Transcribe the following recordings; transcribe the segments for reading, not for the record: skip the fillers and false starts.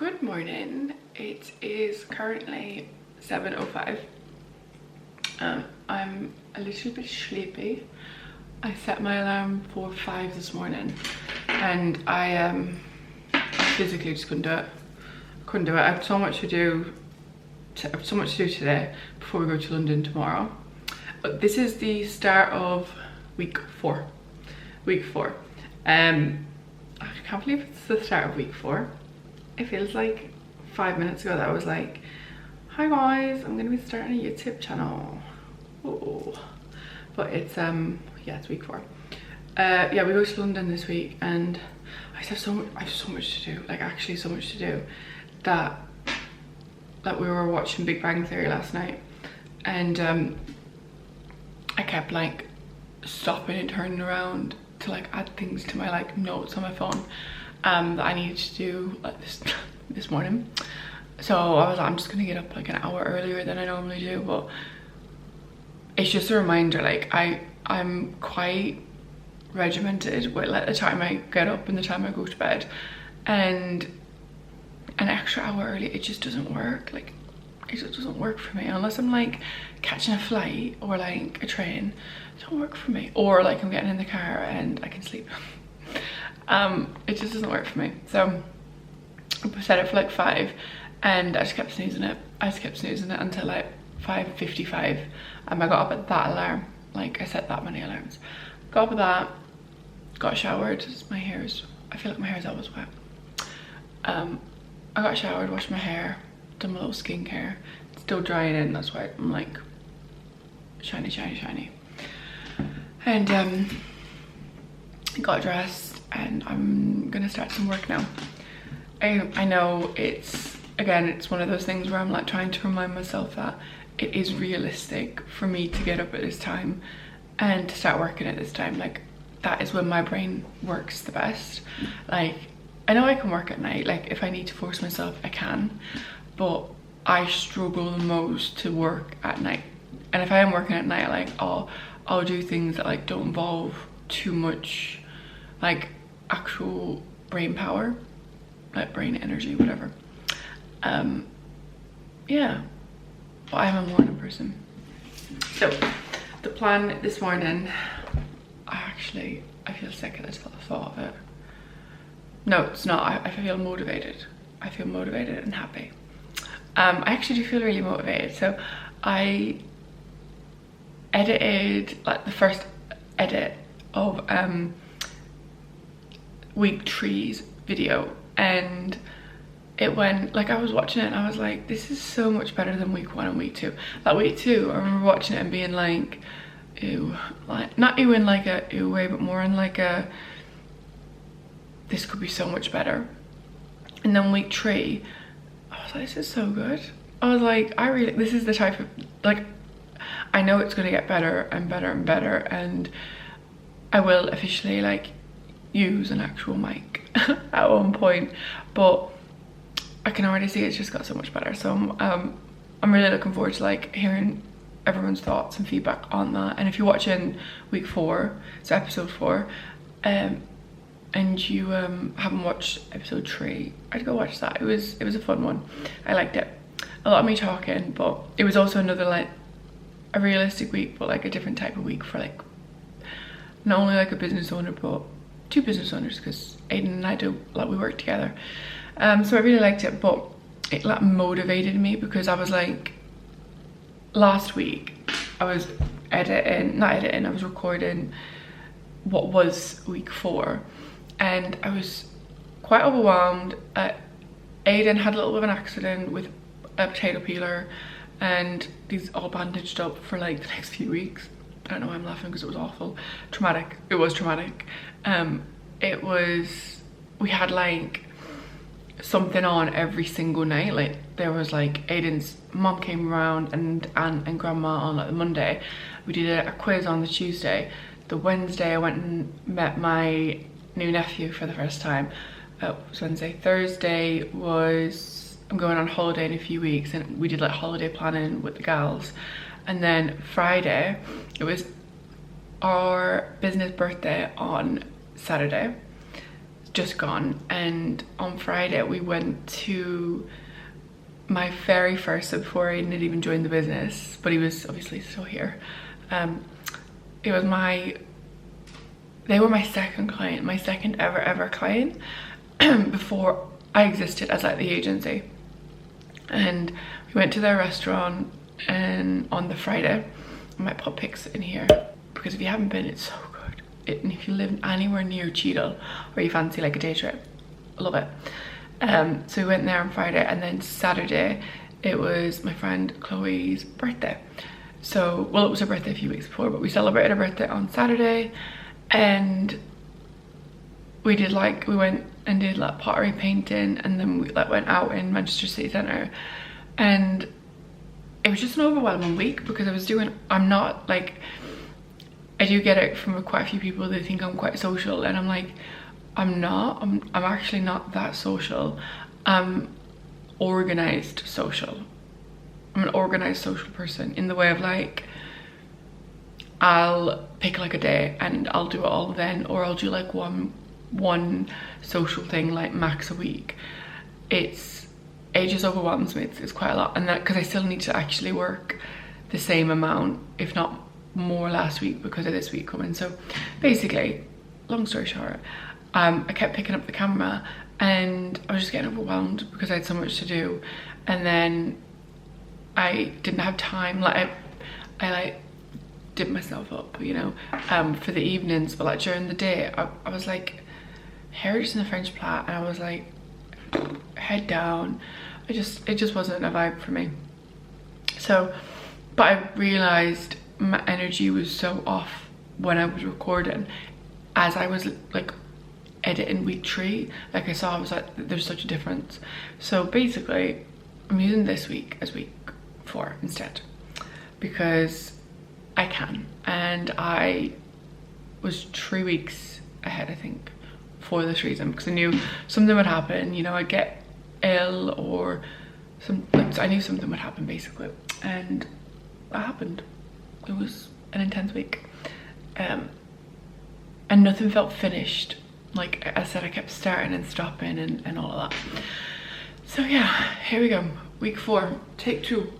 Good morning. It is currently 7:05. I'm a little bit sleepy. I set my alarm for 5 this morning and I physically just couldn't do it. I have so much to do. Today before we go to London tomorrow. But this is the start of week four. I can't believe it's the start of week 4. It feels like 5 minutes ago that I was like, hi guys, I'm gonna be starting a YouTube channel. Oh, but it's yeah, it's week 4. Yeah, we go to London this week and I have so much to do, like actually so much to do, that we were watching Big Bang Theory last night and I kept like stopping and turning around to like add things to my like notes on my phone that I needed to do like this morning. So I was like, I'm just gonna get up like an hour earlier than I normally do, but it's just a reminder, like I'm quite regimented with like the time I get up and the time I go to bed, and an extra hour early, it just doesn't work. Like it just doesn't work for me unless I'm like catching a flight or like a train. It don't work for me, or like I'm getting in the car and I can sleep. It just doesn't work for me. So I set it for like 5 and I just kept snoozing it. Until like 5:55 and I got up at that alarm. Like I set that many alarms. Got up at that, got showered. I feel like my hair is always wet. I got showered, washed my hair, done my little skincare. It's still drying in, that's why I'm like shiny. And got dressed and I'm gonna start some work now. I know it's one of those things where I'm like trying to remind myself that it is realistic for me to get up at this time and to start working at this time. Like that is when my brain works the best. Like I know I can work at night, like if I need to force myself I can, but I struggle the most to work at night. And if I am working at night, like I'll do things that like don't involve too much like actual brain power, like brain energy, whatever. Yeah, but I'm a morning person. So the plan this morning, I feel sick at the thought of it. No, it's not. I feel motivated. I feel motivated and happy. I actually do feel really motivated. So I edited like the first edit of week 3's video, and it went like, I was watching it and I was like, this is so much better than week 1 and week 2. Like week 2, I remember watching it and being like, ew, like not ew in like a ew way, but more in like a, this could be so much better. And then week 3, I was like, this is so good. I was like, this is the type of, like, I know it's gonna get better and better and better, and I will officially like use an actual mic at one point, but I can already see it's just got so much better. So I'm really looking forward to like hearing everyone's thoughts and feedback on that. And if you're watching week 4, so episode 4, and you haven't watched episode 3, I'd go watch that. It was a fun one. I liked it. A lot of me talking, but it was also another like a realistic week, but like a different type of week for like not only like a business owner but 2 business owners, because Aiden and I do like, we work together. So I really liked it, but it like motivated me because I was like, last week I was I was recording what was week 4 and I was quite overwhelmed. Aiden had a little bit of an accident with a potato peeler and he's all bandaged up for like the next few weeks. I don't know why I'm laughing because it was awful. Traumatic. It was traumatic. We had like something on every single night. Like there was like Aiden's mom came around and aunt and grandma on like the Monday. We did a quiz on the Tuesday. The Wednesday I went and met my new nephew for the first time. It was Wednesday. Thursday was, I'm going on holiday in a few weeks and we did like holiday planning with the gals. And then Friday, it was our business birthday on Saturday. just gone, and on Friday we went to my very first, so before Aiden had even joined the business, but he was obviously still here. It was they were my second client, my second ever client before I existed as like the agency. And we went to their restaurant and on the Friday. I might pop pics in here because if you haven't been, it's so good. And if you live anywhere near Cheadle or you fancy like a day trip, I love it. So we went there on Friday, and then Saturday it was my friend Chloe's birthday. So, well, it was her birthday a few weeks before, but we celebrated her birthday on Saturday, and we went and did like pottery painting, and then we like went out in Manchester City Centre, and it was just an overwhelming week because I'm not like, I do get it from quite a few people. They think I'm quite social, and I'm like, I'm not. I'm actually not that social. I'm organized social. I'm an organized social person in the way of like, I'll pick like a day and I'll do it all then, or I'll do like one social thing like max a week. It just overwhelms me. It's quite a lot, and that because I still need to actually work the same amount, if not more, last week because of this week coming. So basically, long story short, I kept picking up the camera and I was just getting overwhelmed because I had so much to do, and then I didn't have time. Like I like did myself up, you know, for the evenings, but like during the day I was like heritage in the French plat, and I was like head down. It just wasn't a vibe for me. So, but I realized my energy was so off when I was recording, as I was like editing week 3. Like I was like, there's such a difference. So basically I'm using this week as week 4 instead because I can, and I was 3 weeks ahead, I think, for this reason, because I knew something would happen, you know, I'd get ill or I knew something would happen basically, and that happened. It was an intense week, and nothing felt finished. Like I said, I kept starting and stopping and all of that. So yeah, here we go, week 4, take 2.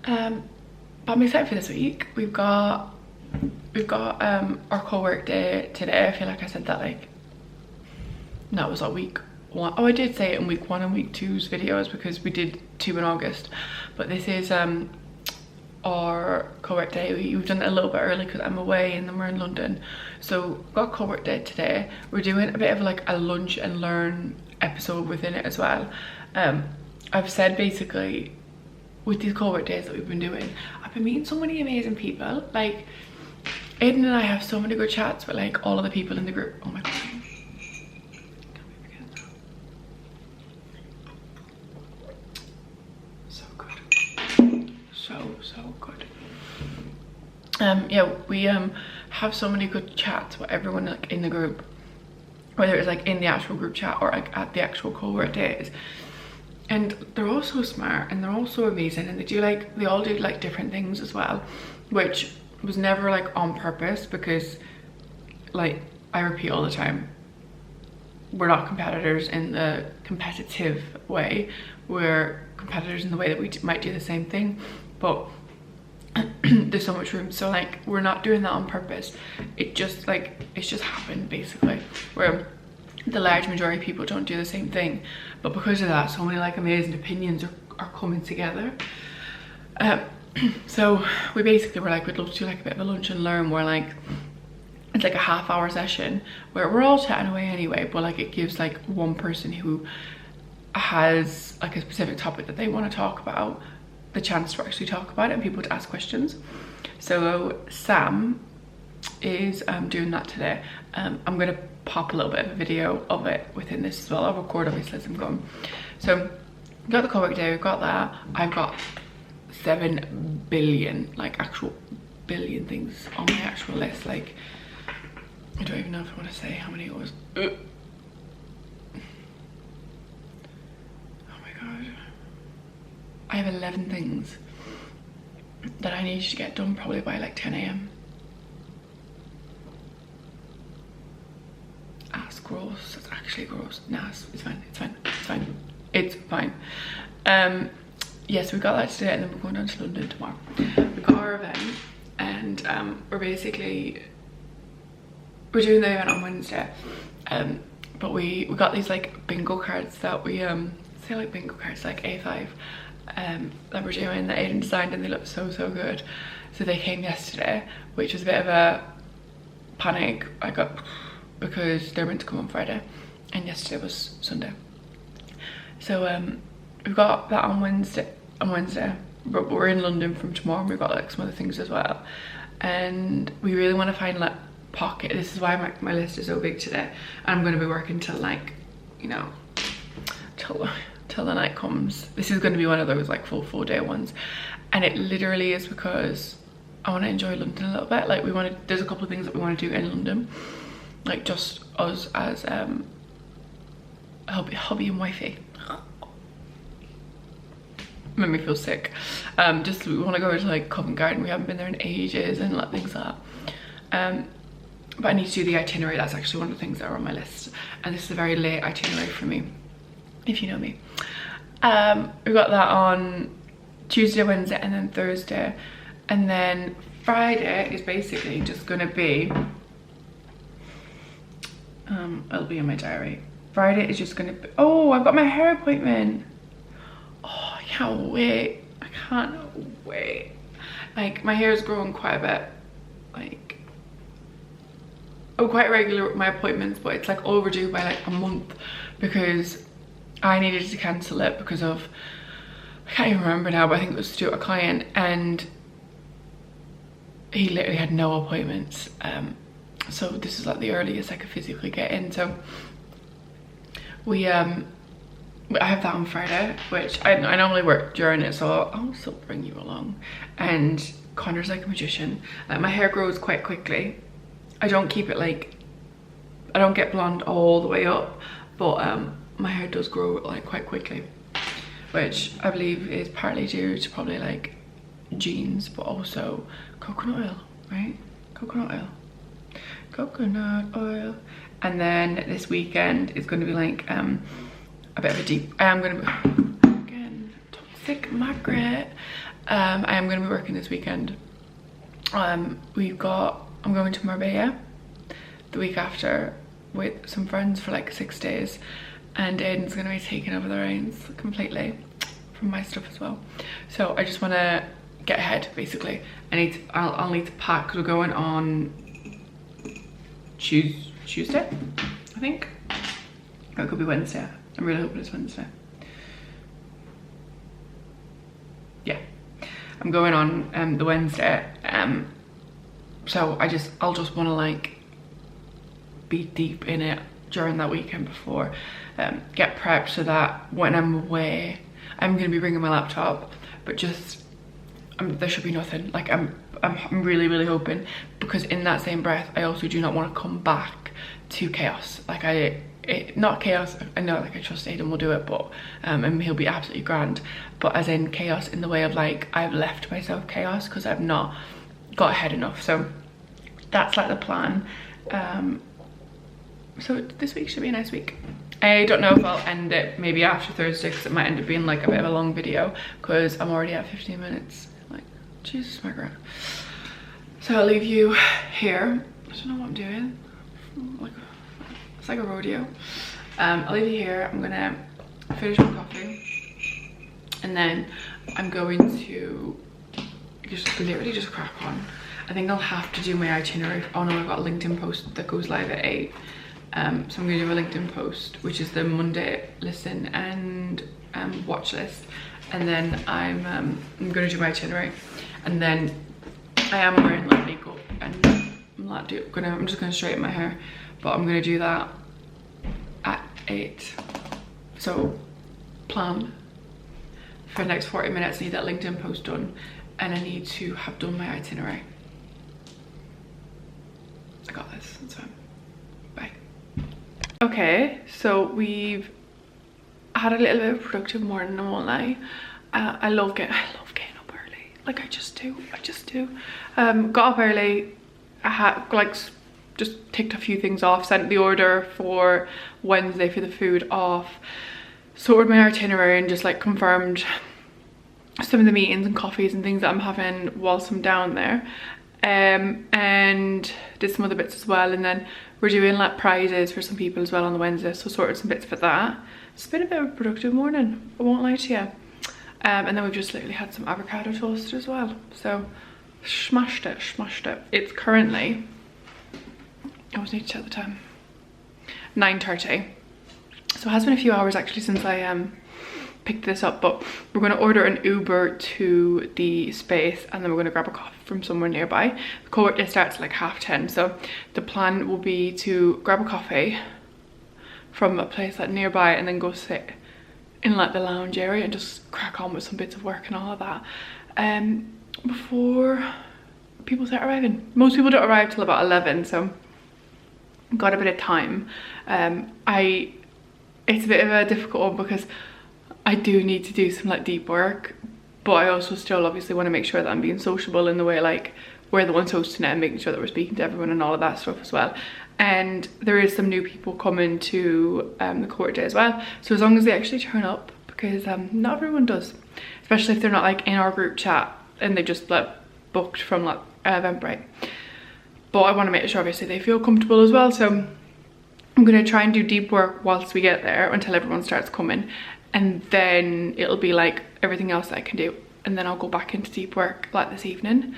But I'm excited for this week. We've got our co-work day today. I feel like I said that like, no, it was like week 1. Oh, I did say it in week 1 and week 2's videos because we did 2 in August, but this is our co-work day. We've done it a little bit early because I'm away and then we're in London. So we've got co-work day today. We're doing a bit of like a lunch and learn episode within it as well. I've said basically with these co-work days that we've been doing, I've been meeting so many amazing people. Like Aiden and I have so many good chats with like all of the people in the group. Oh my god. So good. So good. Yeah, we have so many good chats with everyone like in the group, whether it's like in the actual group chat or like at the actual co-work days. And they're all so smart and they're all so amazing, and they all do like different things as well, which was never like on purpose, because like I repeat all the time, we're not competitors in the competitive way. We're competitors in the way that we might do the same thing, but there's so much room. So like we're not doing that on purpose. It's just happened basically, where the large majority of people don't do the same thing, but because of that, so many like amazing opinions are coming together. So we basically were like, we'd love to do like a bit of a lunch and learn, where like it's like a half-hour session where we're all chatting away anyway, but like it gives like one person who has like a specific topic that they want to talk about the chance to actually talk about it and people to ask questions. So Sam is doing that today. I'm gonna pop a little bit of a video of it within this as well. I'll record obviously as I'm going. So we've got the co-work day, we've got that. I've got 7 billion, like actual billion things on my actual list. Like I don't even know if I want to say how many it was. Oh my god. I have 11 things that I need to get done probably by like 10 AM. gross. That's actually gross. Nah, it's fine. It's fine. It's fine. It's fine. Yes, we got that today, and then we're going down to London tomorrow. We got our event, and we're doing the event on Wednesday. But we got these like bingo cards that we say like bingo cards like A5 that we're doing, that Aiden designed, and they look so good. So they came yesterday, which was a bit of a panic I got because they're meant to come on Friday and yesterday was Sunday. So we've got that on Wednesday, but we're in London from tomorrow, and we've got like some other things as well, and we really want to find like pocket. This is why my list is so big today, and I'm going to be working till like, you know, till the night comes. This is going to be one of those like full 4-day ones, and it literally is because I want to enjoy London a little bit. Like there's a couple of things that we want to do in London, like just us as hubby and wifey. Made me feel sick. Just we want to go to like Covent Garden. We haven't been there in ages, and like things like that. But I need to do the itinerary. That's actually one of the things that are on my list, and this is a very late itinerary for me, if you know me. We got that on Tuesday, Wednesday, and then Thursday, and then Friday is basically just gonna be it'll be in my diary. Friday is just gonna be, oh, I've got my hair appointment. Oh, I can't wait. I can't wait. Like, my hair is growing quite a bit. Like, I'm quite regular with my appointments, but it's like overdue by like a month because I needed to cancel it because of, I can't even remember now, but I think it was to do with a client, and he literally had no appointments. So this is like the earliest I could physically get in. So I have that on Friday, which I normally work during it, so I'll still bring you along. And Connor's like a magician. Like, my hair grows quite quickly. I don't keep it like, I don't get blonde all the way up, but my hair does grow like quite quickly, which I believe is partly due to probably like genes, but also coconut oil, right? Coconut oil. Coconut oil. And then this weekend is going to be like a bit of a deep, I am going to be, again, toxic Margaret. I am going to be working this weekend. I'm going to Marbella the week after with some friends for like 6 days, and Aiden's going to be taking over the reins completely from my stuff as well. So I just want to get ahead, basically. I'll need to pack because we're going on Tuesday, I think. Or it could be Wednesday. I'm really hoping it's Wednesday. Yeah, I'm going on the Wednesday. So I'll just want to like be deep in it during that weekend before, get prepped so that when I'm away, I'm gonna be bringing my laptop, but just there should be nothing. Like I'm really hoping, because in that same breath, I also do not want to come back to chaos. Like not chaos, I know, like I trust Aiden will do it, but and he'll be absolutely grand, but as in chaos in the way of like I've left myself chaos because I've not got ahead enough. So that's like the plan. So this week should be a nice week. I don't know if I'll end it maybe after Thursday, because it might end up being like a bit of a long video because I'm already at 15 minutes. Like, Jesus, Margaret. So I'll leave you here. I don't know what I'm doing. Like, it's like a rodeo. I'll leave you here. I'm gonna finish my coffee, and then I'm going to literally just crack on. I think I'll have to do my itinerary. Oh no, I've got a LinkedIn post that goes live at 8. So I'm gonna do a LinkedIn post, which is the Monday listen and watch list, and then I'm gonna do my itinerary, and then I am wearing like makeup, and I'm just gonna straighten my hair, but I'm gonna do that at 8. So plan for the next 40 minutes. I need that LinkedIn post done, and I need to have done my itinerary. I got this, that's fine. Bye. Okay, so we've had a little bit of a productive morning, I won't lie. I love getting up early. Like I just do. Got up early. I had like just ticked a few things off, sent the order for Wednesday for the food off, sorted my itinerary and just like confirmed some of the meetings and coffees and things that I'm having whilst I'm down there, and did some other bits as well. And then we're doing like prizes for some people as well on the Wednesday, so sorted some bits for that. It's been a bit of a productive morning, I won't lie to you. And then we've just literally had some avocado toast as well, so smashed it. It's currently, I always need to check the time, 9:30, so it has been a few hours actually since I picked this up, but we're going to order an Uber to the space and then we're going to grab a coffee from somewhere nearby. The cohort day starts at like 10:30, so the plan will be to grab a coffee from a place like nearby and then go sit in like the lounge area and just crack on with some bits of work and all of that before people start arriving. Most people don't arrive till about 11, so got a bit of time. It's a bit of a difficult one because I do need to do some like deep work, but I also still obviously want to make sure that I'm being sociable in the way like we're the ones hosting it and making sure that we're speaking to everyone and all of that stuff as well. And there is some new people coming to the court day as well, so as long as they actually turn up, because not everyone does, especially if they're not like in our group chat and they just like booked from like Eventbrite. But I want to make sure obviously they feel comfortable as well, so I'm going to try and do deep work whilst we get there until everyone starts coming, and then it'll be like everything else that I can do, and then I'll go back into deep work like this evening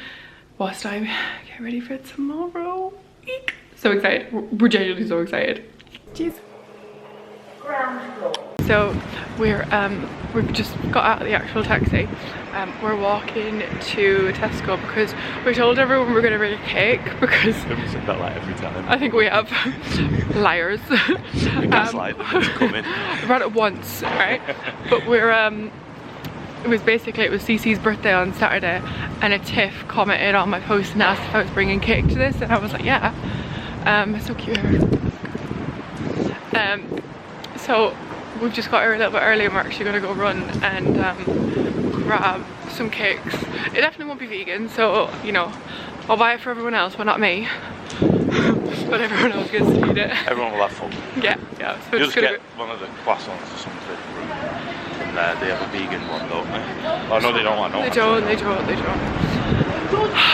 whilst I get ready for tomorrow. Eek. So excited, we're genuinely so excited. Jeez. So we've just got out of the actual taxi. We're walking to Tesco because we told everyone we're going to bring a cake because We've said that like every time. I think we have. Liars. Gaslight them into coming. I've had it once, right? But we're it was Cece's birthday on Saturday, and a Tiff commented on my post and asked if I was bringing cake to this, and I was like, yeah. It's so cute. So we've just got here a little bit early and we're actually going to go run and grab some cakes. It definitely won't be vegan, so you know, I'll buy it for everyone else, but not me. But everyone else gets to eat it. Everyone will have fun. Yeah. So you just get one of the croissants or something from there. They have a vegan one, don't they? Oh no, they don't. I know. They don't.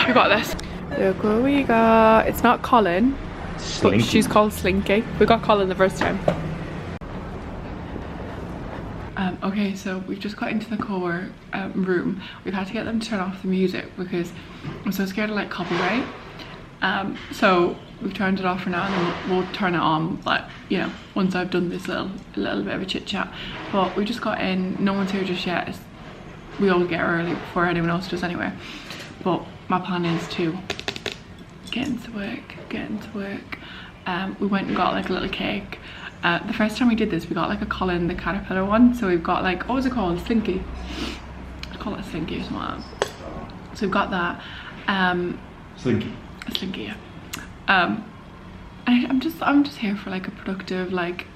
We got this. Look what we got. It's not Colin, but she's called Slinky. We got Colin the first time. Okay, so we've just got into the core room. We've had to get them to turn off the music because I'm so scared of like copyright. So we've turned it off for now, and then we'll turn it on, like, you know, once I've done this little bit of a chit chat. But we just got in, no one's here just yet. We always get early before anyone else does anyway. But my plan is to get into work. We went and got like a little cake. The first time we did this, we got like a Colin the Caterpillar one. So we've got like, what was it called? Slinky. I call it Slinky or something like that. So we've got that. Slinky. Slinky, yeah. I'm just here for like a productive, like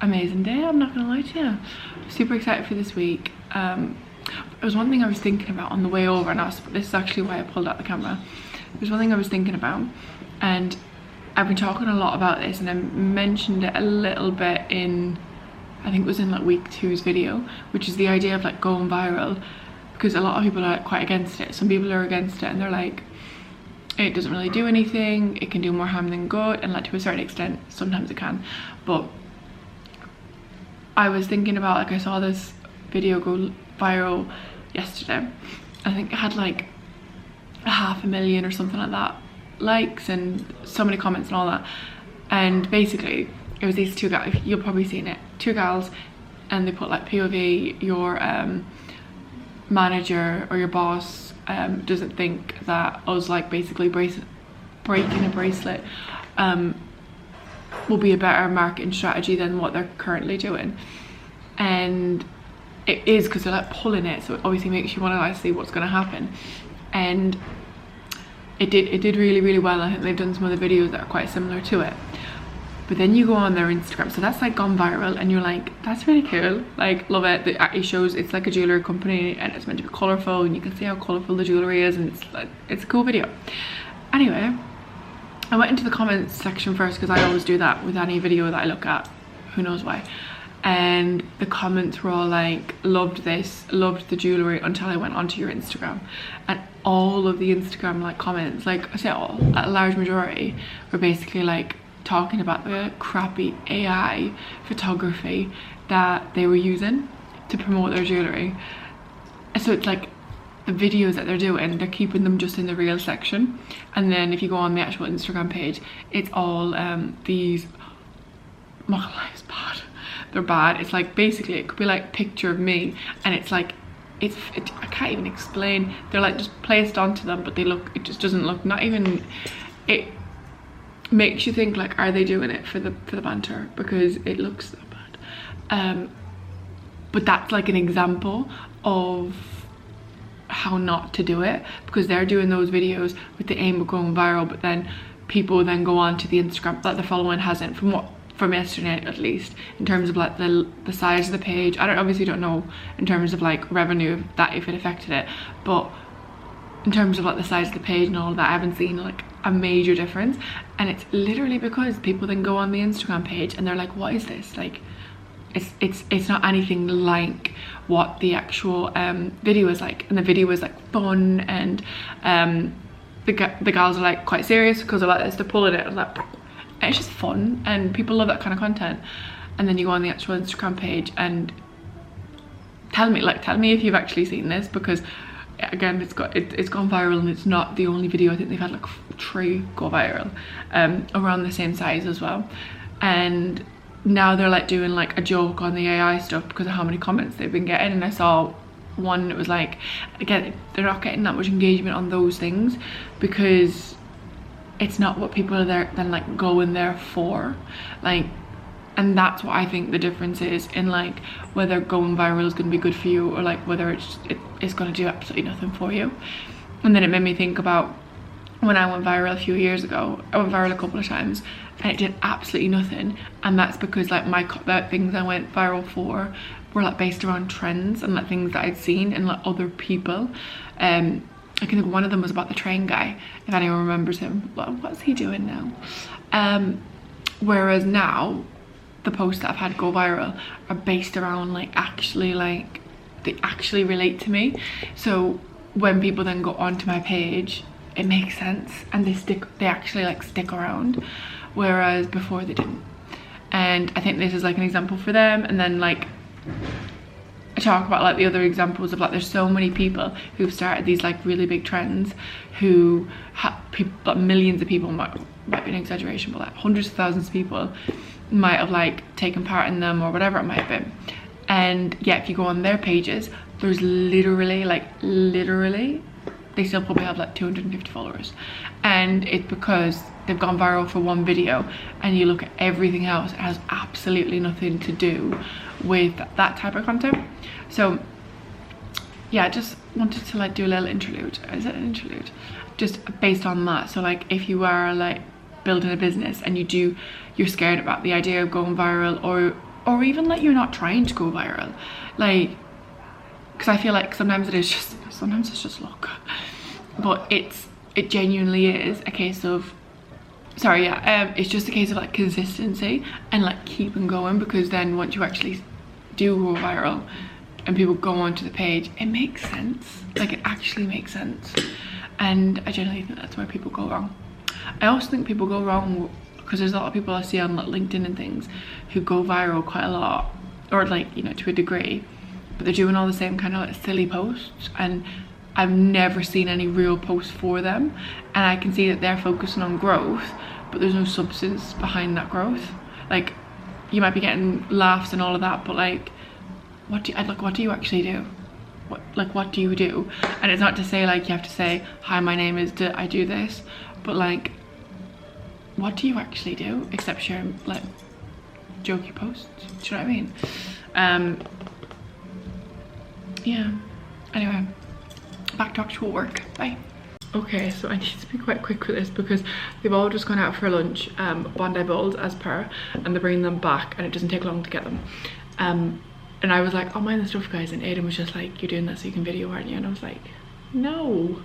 amazing day. I'm not gonna lie to you. Super excited for this week. There was one thing I was thinking about on the way over, and this is actually why I pulled out the camera. There's one thing I was thinking about, and I've been talking a lot about this, and I mentioned it a little bit in, I think it was in like week 2's video, which is the idea of like going viral, because a lot of people are quite against it. Some people are against it and they're like, it doesn't really do anything, it can do more harm than good, and like to a certain extent sometimes it can. But I was thinking about, like, I saw this video go viral yesterday. I think it had like 500,000 or something like that likes and so many comments and all that. And basically it was these two guys, you'll probably seen it, two gals, and they put like POV, your manager or your boss doesn't think that us like basically breaking a bracelet will be a better marketing strategy than what they're currently doing. And it is, because they're like pulling it, so it obviously makes you want to like see what's going to happen. And it did really well. I think they've done some other videos that are quite similar to it. But then you go on their Instagram, so that's like gone viral, and you're like, that's really cool, like, love it. It shows it's like a jewellery company and it's meant to be colourful, and you can see how colourful the jewellery is, and it's like, it's a cool video. Anyway, I went into the comments section first because I always do that with any video that I look at, who knows why. And the comments were all like, loved this, loved the jewellery until I went onto your Instagram. And all of the Instagram like comments, like I say all, a large majority, were basically like talking about the crappy AI photography that they were using to promote their jewellery. So it's like the videos that they're doing, they're keeping them just in the reel section, and then if you go on the actual Instagram page, it's all these, I'm not gonna lie, it's bad. They're bad. It's like basically it could be like picture of me, and it's like I can't even explain. They're like just placed onto them, but they look, it just doesn't look, not even, it makes you think like, are they doing it for the banter, because it looks so bad. But that's like an example of how not to do it, because they're doing those videos with the aim of going viral, but then people then go on to the Instagram that the following hasn't, from yesterday at least, in terms of like the size of the page. I obviously don't know in terms of like revenue if it affected it, but in terms of like the size of the page and all of that, I haven't seen like a major difference. And it's literally because people then go on the Instagram page and they're like, what is this? Like it's not anything like what the actual video is like. And the video is like fun, and the girls are like quite serious because they're like this, they're pulling it, and like, and it's just fun, and people love that kind of content. And then you go on the actual Instagram page and tell me if you've actually seen this, because again, it's gone viral, and it's not the only video. I think they've had like 3 go viral around the same size as well. And now they're like doing like a joke on the AI stuff because of how many comments they've been getting. And I saw one that was like, again, they're not getting that much engagement on those things because it's not what people are there then like going there for, like. And that's what I think the difference is in like whether going viral is going to be good for you, or like whether it's going to do absolutely nothing for you. And then it made me think about when I went viral a few years ago. I went viral a couple of times and it did absolutely nothing, and that's because like the things I went viral for were like based around trends and like things that I'd seen in like other people. I can think one of them was about the train guy, if anyone remembers him. What's he doing now? Whereas now the posts that I've had go viral are based around like they actually relate to me. So when people then go onto my page, it makes sense, and they actually like stick around, whereas before they didn't. And I think this is like an example for them. And then like I talk about like the other examples of like, there's so many people who've started these like really big trends, who have like millions of people, might be an exaggeration, but like hundreds of thousands of people might have like taken part in them, or whatever it might have been. And yeah, if you go on their pages, there's literally they still probably have like 250 followers, and it's because they've gone viral for one video. And you look at everything else, it has absolutely nothing to do with that type of content. So yeah, I just wanted to like do a little interlude. Is it an interlude? Just based on that. So like if you are like building a business and you're scared about the idea of going viral, or even like you're not trying to go viral, like, because I feel like sometimes it's just luck, but it genuinely is a case of, it's just a case of like consistency and like keeping going, because then once you actually do go viral and people go onto the page, it makes sense. Like, it actually makes sense. And I generally think that's where people go wrong. I also think people go wrong because there's a lot of people I see on like LinkedIn and things who go viral quite a lot, or like, you know, to a degree, but they're doing all the same kind of like silly posts, and I've never seen any real posts for them. And I can see that they're focusing on growth, but there's no substance behind that growth. Like, you might be getting laughs and all of that, but like, what do you actually do? What do you do? And it's not to say like you have to say, hi, my name is I do this, but like, what do you actually do except share like jokey posts? Do you know what I mean? Yeah, anyway, back to actual work. Bye. Okay, so I need to be quite quick with this because they've all just gone out for lunch, Bondi Bowls as per, and they're bringing them back, and it doesn't take long to get them. And I was like, oh, mind the stuff, guys, and Aiden was just like, you're doing that so you can video, aren't you? And I was like, no.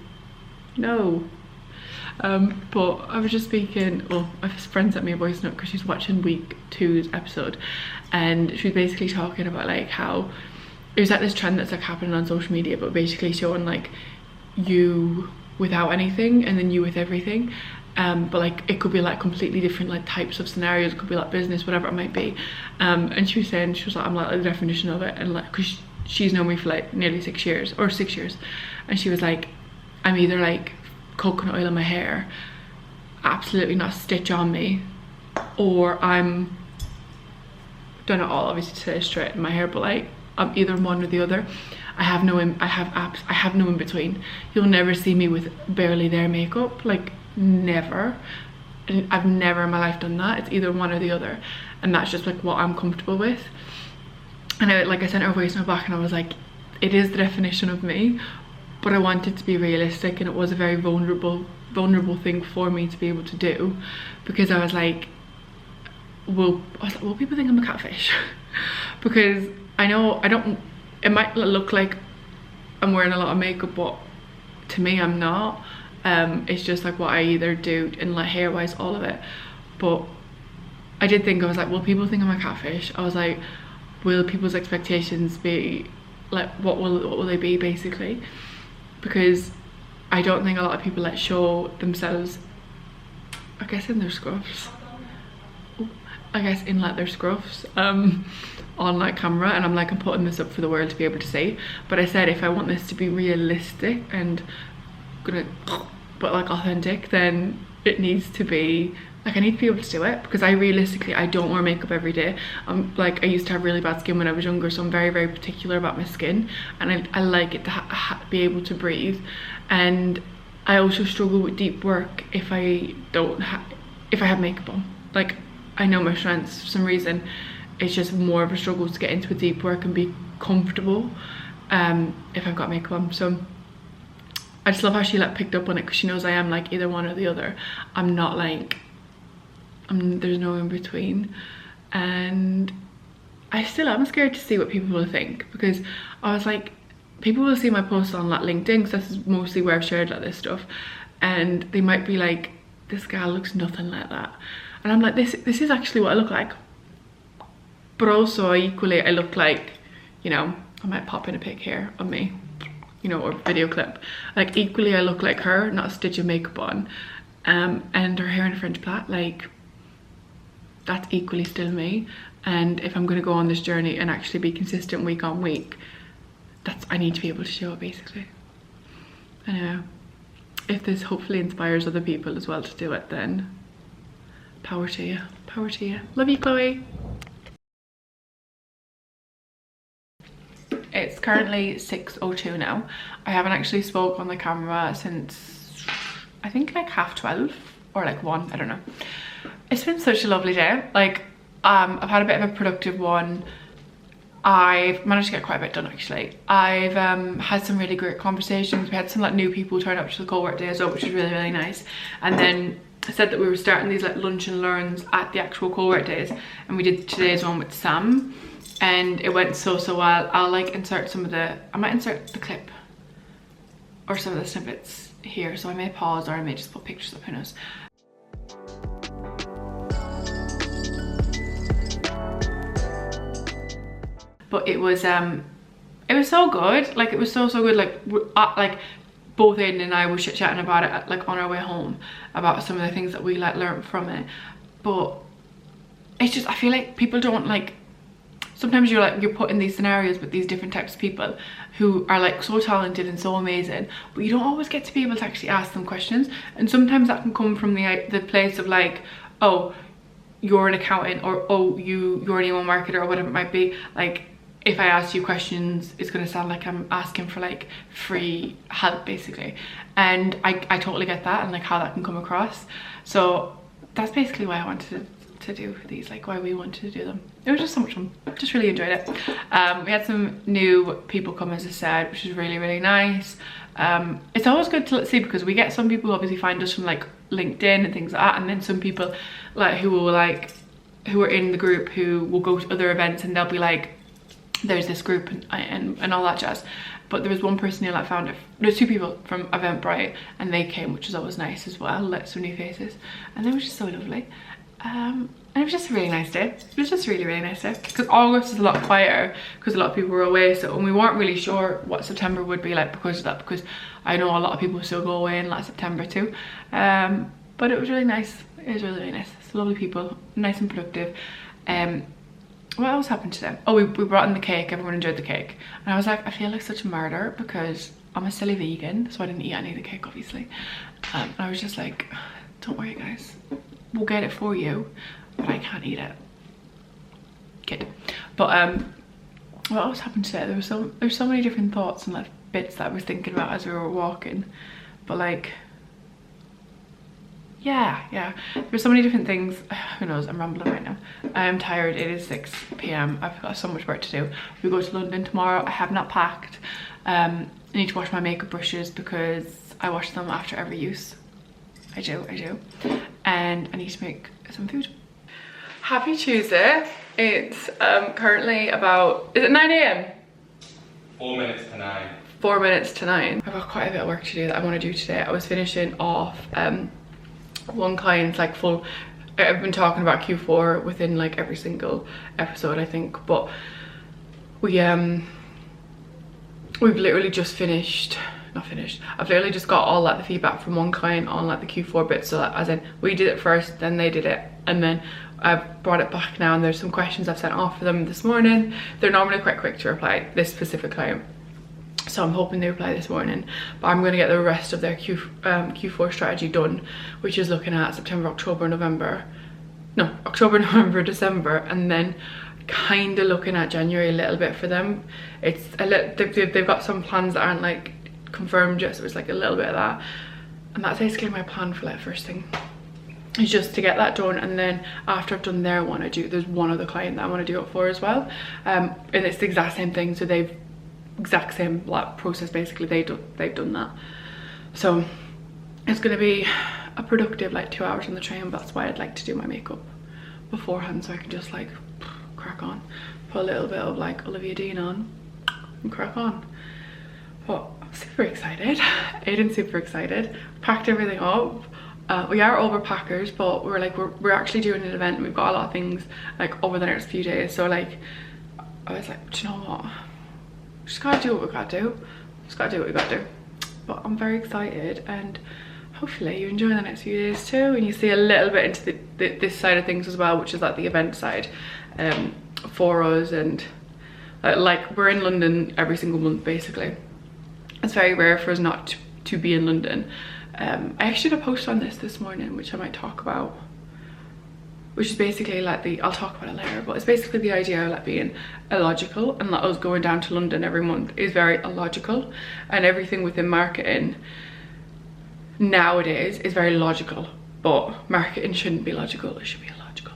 But I was just speaking, well, my friend sent me a voice note because she's watching week 2's episode, and she was basically talking about like how it was like this trend that's like happening on social media, but basically showing like you without anything and then you with everything. But like it could be like completely different like types of scenarios. It could be like business, whatever it might be. And she was saying, she was like, I'm like the definition of it, and like because she's known me for like nearly 6 years, and she was like, I'm either like coconut oil in my hair, absolutely not a stitch on me, or I'm done it all, obviously today straight in my hair, but like I'm either one or the other. I have no in between. You'll never see me with barely there makeup, like never. And I've never in my life done that. It's either one or the other, and that's just like what I'm comfortable with. And I sent her a voice note back and I was like, it is the definition of me, but I want it to be realistic, and it was a very vulnerable thing for me to be able to do, because I was like, will people think I'm a catfish? Because I know it might look like I'm wearing a lot of makeup, but to me I'm not. It's just like what I either do, and like hair wise, all of it. But I did think, I was like, will people think I'm a catfish? I was like, will people's expectations be like, what will they be basically? Because I don't think a lot of people like show themselves, I guess in their scruffs, on like camera, and I'm like, I'm putting this up for the world to be able to see. But I said, if I want this to be realistic and but like authentic, then it needs to be like, I need to be able to do it, because I realistically, I don't wear makeup every day. Like I used to have really bad skin when I was younger, so I'm very, very particular about my skin, and I like it to be able to breathe. And I also struggle with deep work if I have makeup on. Like, I know my strengths, for some reason it's just more of a struggle to get into a deep work and be comfortable if I've got makeup on. So I just love how she like picked up on it, because she knows I am like either one or the other. I'm not like, there's no in between. And I'm scared to see what people will think, because I was like, people will see my posts on like LinkedIn, because this is mostly where I've shared like this stuff, and they might be like, this gal looks nothing like that. And I'm like, this is actually what I look like. But also equally, I look like, you know, I might pop in a pic here of me, you know, or video clip. Like equally, I look like her, not a stitch of makeup on, and her hair in a French plait. Like, that's equally still me. And if I'm going to go on this journey and actually be consistent week on week, I need to be able to show it basically. Anyway, if this hopefully inspires other people as well to do it, then power to you, power to you. Love you, Chloe. It's currently 6:02 now. I haven't actually spoke on the camera since I think like 12:30 or like 1, I don't know. It's been such a lovely day. Like I've had a bit of a productive one. I've managed to get quite a bit done actually. I've had some really great conversations. We had some like new people turn up to the co-work day as well, which was really, really nice. And then I said that we were starting these like lunch and learns at the actual co-work days, and we did today's one with Sam, and it went so well. I'll like insert I might insert the clip or some of the snippets here, so I may pause or I may just put pictures up, who knows. But it was so good. Like it was so good. Like both Aiden and I were chit-chatting about it like on our way home, about some of the things that we like learned from it. But it's just, I feel like people don't like, sometimes you're put in these scenarios with these different types of people who are like so talented and so amazing, but you don't always get to be able to actually ask them questions. And sometimes that can come from the place of like, oh, you're an accountant, or oh, you're an email marketer, or whatever it might be. Like, if I ask you questions, it's going to sound like I'm asking for like free help basically. And I totally get that, and like how that can come across. So that's basically why I wanted to do these, like why we wanted to do them. It was just so much fun. Just really enjoyed it. We had some new people come, as I said, which is really, really nice. It's always good to see, because we get some people who obviously find us from like LinkedIn and things like that, and then some people like who are in the group who will go to other events, and they'll be like, there's this group and all that jazz. But there was one person who like found it. There's 2 people from Eventbrite, and they came, which was always nice as well. Like some new faces, and they were just so lovely. And it was just a really nice day. It was just a really, really nice day, because August is a lot quieter because a lot of people were away. So, and we weren't really sure what September would be like because of that, because I know a lot of people still go away in like September too. But it was really nice. It was really, really nice. It's lovely people, nice and productive. What else happened to them? Oh, we brought in the cake. Everyone enjoyed the cake, and I was like, I feel like such a martyr because I'm a silly vegan, so I didn't eat any of the cake, obviously. And I was just like, don't worry guys, we'll get it for you, but I can't eat it. Good. But what else happened today? There's so many different thoughts and like bits that I was thinking about as we were walking, but like, yeah, there's so many different things. Who knows, I'm rambling right now. I am tired. It is 6 p.m. I've got so much work to do. We go to London tomorrow. I have not packed. I need to wash my makeup brushes because I wash them after every use. I do. And I need to make some food. Happy Tuesday. It's currently about, is it 9 a.m? 4 minutes to 9. 4 minutes to 9. I've got quite a bit of work to do that I want to do today. I was finishing off one client's like full, I've been talking about Q4 within like every single episode I think, but we've literally just I've literally just got all like the feedback from one client on like the Q4 bit. So as in, we did it first, then they did it, and then I've brought it back now, and there's some questions I've sent off for them this morning. They're normally quite quick to reply, this specific client, so I'm hoping they reply this morning. But I'm going to get the rest of their Q4 strategy done, which is looking at September, October, November, December, and then kind of looking at January a little bit for them. It's a little, they've got some plans that aren't like confirmed yet, so it's like a little bit of that, and that's basically my plan for like first thing, is just to get that done. And then after I've done their one, there's one other client that I want to do it for as well, and it's the exact same thing, so they've exact same like process basically. They've done that, so it's going to be a productive like 2 hours on the train. But that's why I'd like to do my makeup beforehand, so I can just like crack on, put a little bit of like Olivia Dean on and crack on. But I'm super excited. Aiden's super excited. Packed everything up. We are overpackers, but we're actually doing an event, and we've got a lot of things like over the next few days. So like, I was like, do you know what? Just gotta do what we gotta do. Just gotta do what we gotta do. But I'm very excited, and hopefully you enjoy the next few days too, and you see a little bit into this side of things as well, which is like the event side for us. And like we're in London every single month basically. It's very rare for us not to be in London. I actually did a post on this morning, which I might talk about, which is basically like I'll talk about it later, but it's basically the idea of like being illogical, and like us going down to London every month is very illogical, and everything within marketing nowadays is very logical, but marketing shouldn't be logical, it should be illogical.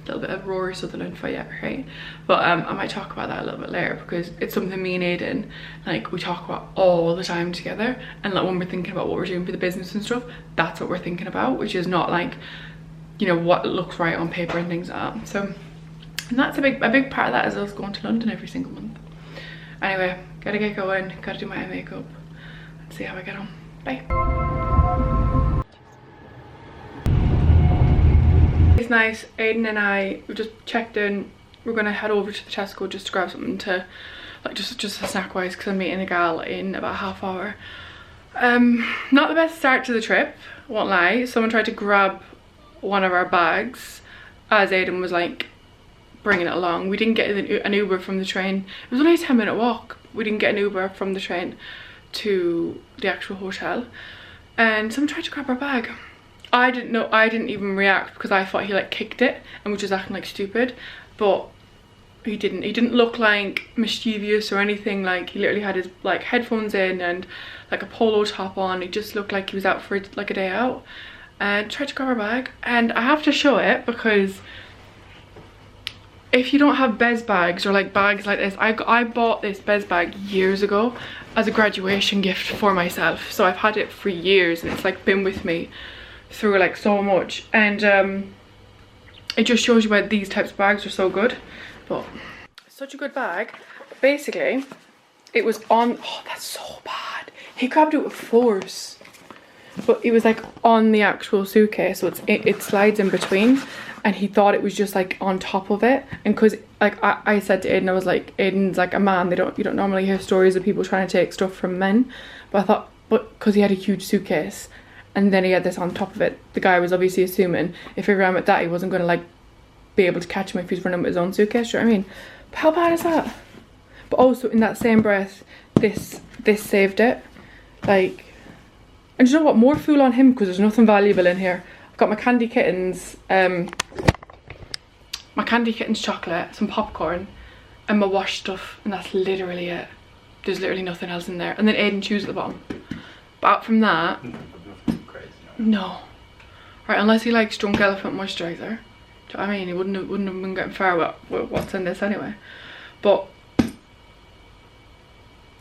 A little bit of Rory Sutherland for you, right? But I might talk about that a little bit later, because it's something me and Aiden, like, we talk about all the time together. And like when we're thinking about what we're doing for the business and stuff, that's what we're thinking about, which is not like, you know, what looks right on paper and things like that. So, and that's a big part of that, is us going to London every single month. Anyway, gotta get going, gotta do my makeup and see how I get on. Bye. It's nice. Aiden and I, we just checked in. We're gonna head over to the Tesco just to grab something to, like, just a snack wise, because I'm meeting a gal in about half hour. Not the best start to the trip, won't lie. Someone tried to grab one of our bags as Aiden was like bringing it along. We didn't get an Uber from the train. It was only a 10-minute walk. We didn't get an Uber from the train to the actual hotel, and someone tried to grab our bag. I didn't know, I didn't even react because I thought he like kicked it and was just acting like stupid, but he didn't look like mischievous or anything. Like, he literally had his like headphones in and like a polo top on. He just looked like he was out for like a day out, and tried to grab our bag. And I have to show it, because if you don't have Bez bags, or like bags like this, I bought this Bez bag years ago as a graduation gift for myself, so I've had it for years, and it's like been with me through like so much. And it just shows you why these types of bags are so good. But such a good bag. basically, it was on, oh, that's so bad. He grabbed it with force. But it was like on the actual suitcase, so it slides in between, and he thought it was just like on top of it. And because like I said to Aiden, I was like, Aiden's like a man, you don't normally hear stories of people trying to take stuff from men. But I thought, but because he had a huge suitcase and then he had this on top of it, the guy was obviously assuming if he ran with that, he wasn't going to like be able to catch him if he's running with his own suitcase. You know what I mean? But how bad is that? But also in that same breath, this saved it. Like, and you know what? More fool on him because there's nothing valuable in here. I've got my Candy Kittens, chocolate, some popcorn, and my wash stuff, and that's literally it. There's literally nothing else in there. And then Aiden shoes at the bottom. But out from that, no. Right, unless he likes Drunk Elephant moisturiser. Do you know what I mean? He wouldn't have been getting far with what's in this anyway. But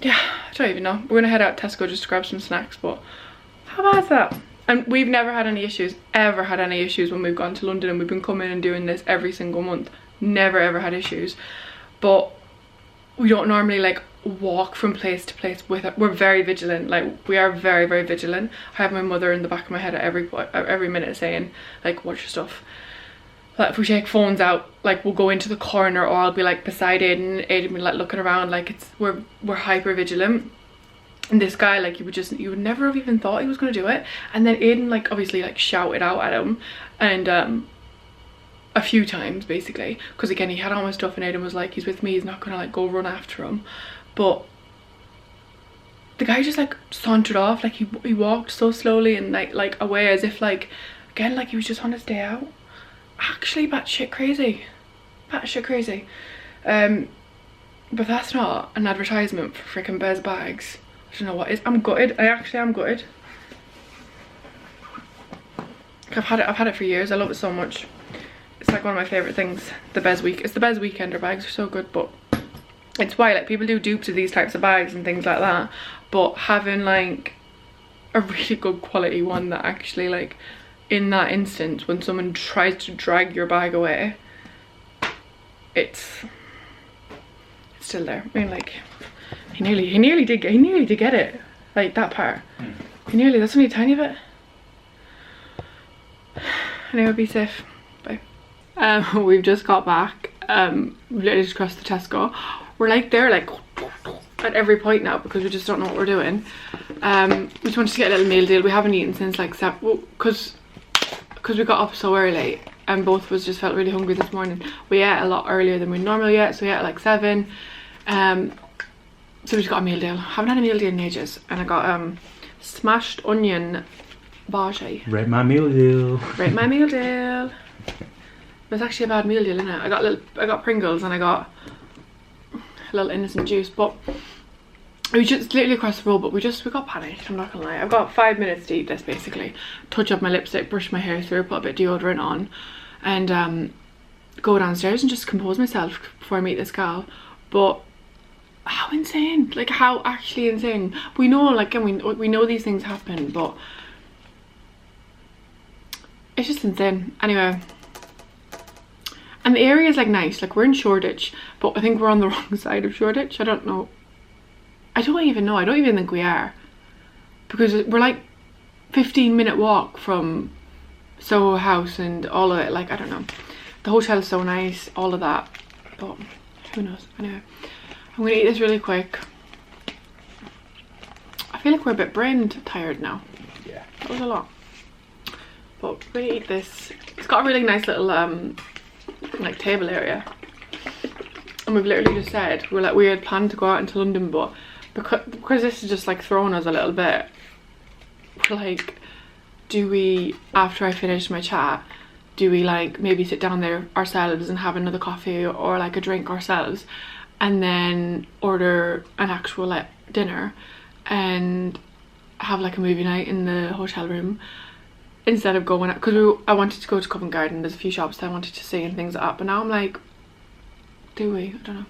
yeah, I don't even know. We're gonna head out to Tesco just to grab some snacks, but how bad is that? And we've never had any issues, ever had any issues when we've gone to London, and we've been coming and doing this every single month. Never ever had issues. But we don't normally like walk from place to place with it. We're very vigilant, like we are very, very vigilant. I have my mother in the back of my head at every minute saying like, watch your stuff. Like if we take phones out, like we'll go into the corner, or I'll be like beside Aiden will be like looking around, like we're hyper vigilant. And this guy, like you would never have even thought he was gonna do it. And then Aiden like obviously like shouted out at him, and a few times basically, because again he had all my stuff, and Aiden was like, he's with me, he's not gonna like go run after him. But the guy just like sauntered off, like he walked so slowly and like away, as if like, again, like he was just on his day out. Actually batshit crazy. But that's not an advertisement for freaking Bez bags. I don't know what is. I'm gutted. I actually am gutted. I've had it for years. I love it so much. It's like one of my favourite things. It's the Bez Weekender bags are so good, but it's why like people do dupes of these types of bags and things like that. But having like a really good quality one that actually like, in that instance when someone tries to drag your bag away, it's still there. I mean like, he nearly did get it, like that part. That's only a tiny bit. Anyway, be safe. Bye. We've just got back. We've literally just crossed the Tesco. We're like there like at every point now because we just don't know what we're doing. We just wanted to get a little meal deal. We haven't eaten since like 7, because we got up so early and both of us just felt really hungry this morning. We ate a lot earlier than we normally eat, so we ate at like 7. So we just got a meal deal. Haven't had a meal deal in ages, and I got smashed onion bhaji. Rate my meal deal. Rate my meal deal. It was actually a bad meal deal, innit? I got Pringles and I got a little innocent juice, but we just literally across the road, but we got panicked, I'm not gonna lie. I've got 5 minutes to eat this basically. Touch up my lipstick, brush my hair through, put a bit of deodorant on, and go downstairs and just compose myself before I meet this gal. But how insane, like how actually insane. We know, like, and we know these things happen, but it's just insane. Anyway, and the area is like nice, like we're in Shoreditch, but I think we're on the wrong side of Shoreditch. I don't know. I don't even know. I don't even think we are, because we're like 15-minute walk from Soho House and all of it. Like, I don't know. The hotel is so nice, all of that, but who knows. Anyway, I'm gonna eat this really quick. I feel like we're a bit brain tired now. Yeah. That was a lot. But we're gonna eat this. It's got a really nice little like table area. And we've literally just said, we had planned to go out into London, but because this is just like throwing us a little bit, we're like, do we, after I finish my chat, do we like maybe sit down there ourselves and have another coffee or like a drink ourselves, and then order an actual like dinner and have like a movie night in the hotel room, instead of going out, because I wanted to go to Covent Garden. There's a few shops that I wanted to see and things like that, but now I'm like, do we? I don't know.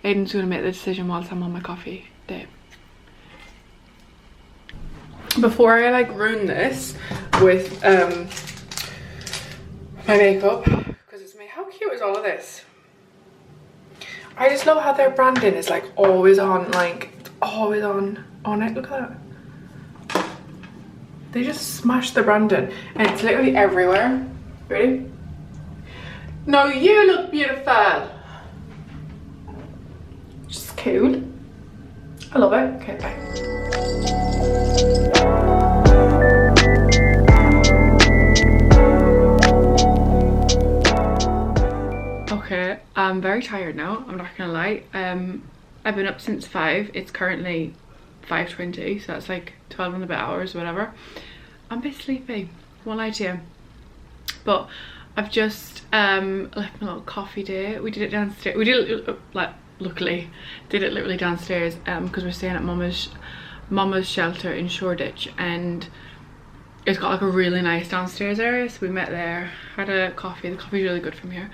Aiden's gonna make the decision whilst I'm on my coffee date. Before I like ruin this with my makeup, because it's me. How cute is all of this? I just love how their branding is like always on, like always on it. Look at that. They just smashed the branding and it's literally everywhere. Ready? No, you look beautiful. Just cool. I love it. Okay, bye. Okay, I'm very tired now, I'm not gonna lie. I've been up since 5. It's currently 5:20, so that's like 12 and a bit hours, whatever. I'm a bit sleepy, won't lie to you. But I've just left my little coffee day. We did it downstairs. We did it like, luckily did it literally downstairs because we're staying at mama's shelter in Shoreditch, and it's got like a really nice downstairs area, so we met there, had a coffee. The coffee's really good from here,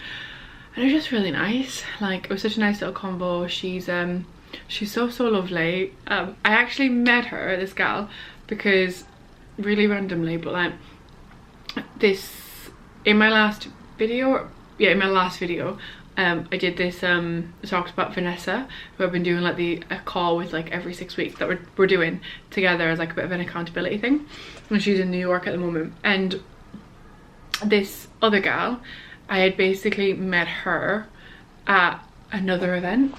and it was just really nice. Like, it was such a nice little combo. She's so lovely. I actually met her, this gal, because really randomly, but like this in my last video, I did this talks about Vanessa, who I've been doing like a call with like every 6 weeks, that we're doing together as like a bit of an accountability thing, and she's in New York at the moment. And this other gal, I had basically met her at another event,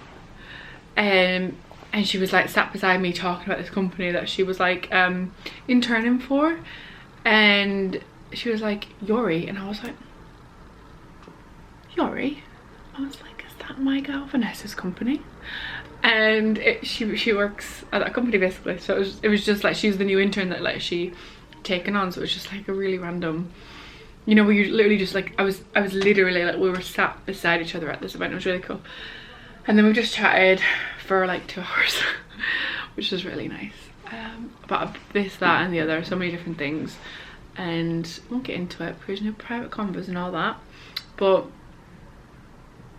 and she was like sat beside me talking about this company that she was like interning for, and she was like, Yori, and I was like, Yori? I was like, is that my girl Vanessa's company? And she works at that company basically, so it was just like, she's the new intern that like she taken on, so it was just like a really random, you know, we literally just like, I was literally like, we were sat beside each other at this event. It was really cool. And then we just chatted for like 2 hours which was really nice, about this, that and the other, so many different things, and I won't get into it because, you know, private convos and all that. But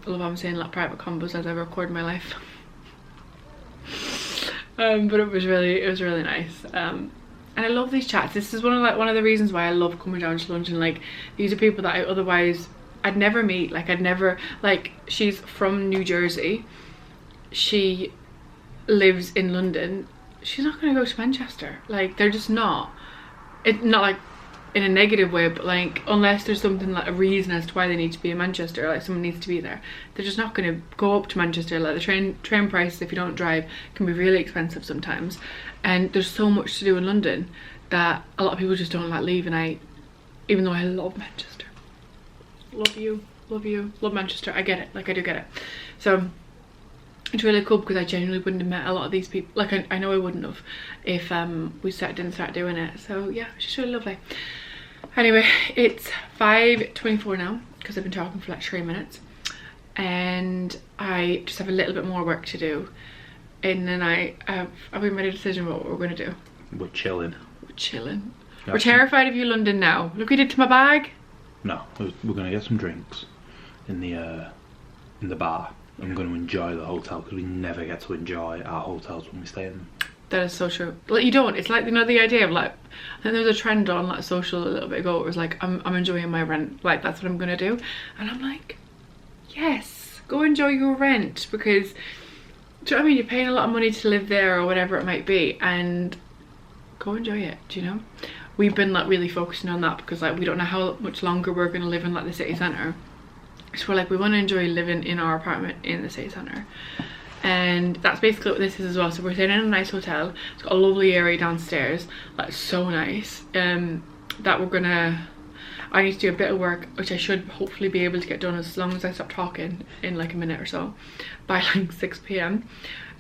I love how I'm saying like private convos as I record my life. But it was really nice, and I love these chats. This is one of the reasons why I love coming down to London. Like, these are people that I'd never meet. Like, she's from New Jersey, she lives in London. She's not gonna go to Manchester. Like, they're just not. It's not like in a negative way, but like, unless there's something like a reason as to why they need to be in Manchester, like someone needs to be there, they're just not going to go up to Manchester. Like, the train prices, if you don't drive, can be really expensive sometimes, and there's so much to do in London that a lot of people just don't like leave. And even though I love Manchester, love Manchester, I get it, like I do get it. So it's really cool because I genuinely wouldn't have met a lot of these people. Like, I know I wouldn't have if we didn't start doing it. So yeah, it's just really lovely. Anyway, it's 5:24 now because I've been talking for like 3 minutes, and I just have a little bit more work to do, and then I've made a decision about what we're going to do. We're chilling. We're terrified of you, London. Now look what you did to my bag. No, we're going to get some drinks in the bar. I'm going to enjoy the hotel because we never get to enjoy our hotels when we stay in them. That is so true. Like, you don't. It's like, you know, the idea of like, I think there was a trend on like social a little bit ago. It was like, I'm enjoying my rent. Like, that's what I'm gonna do. And I'm like, yes, go enjoy your rent, because do you know what I mean? You're paying a lot of money to live there or whatever it might be, and go enjoy it. Do you know? We've been like really focusing on that because like we don't know how much longer we're gonna live in like the city centre. So we're like, we want to enjoy living in our apartment in the city centre. And that's basically what this is as well. So we're staying in a nice hotel. It's got a lovely area downstairs, like so nice. That I need to do a bit of work, which I should hopefully be able to get done as long as I stop talking in like a minute or so, by like 6 p.m.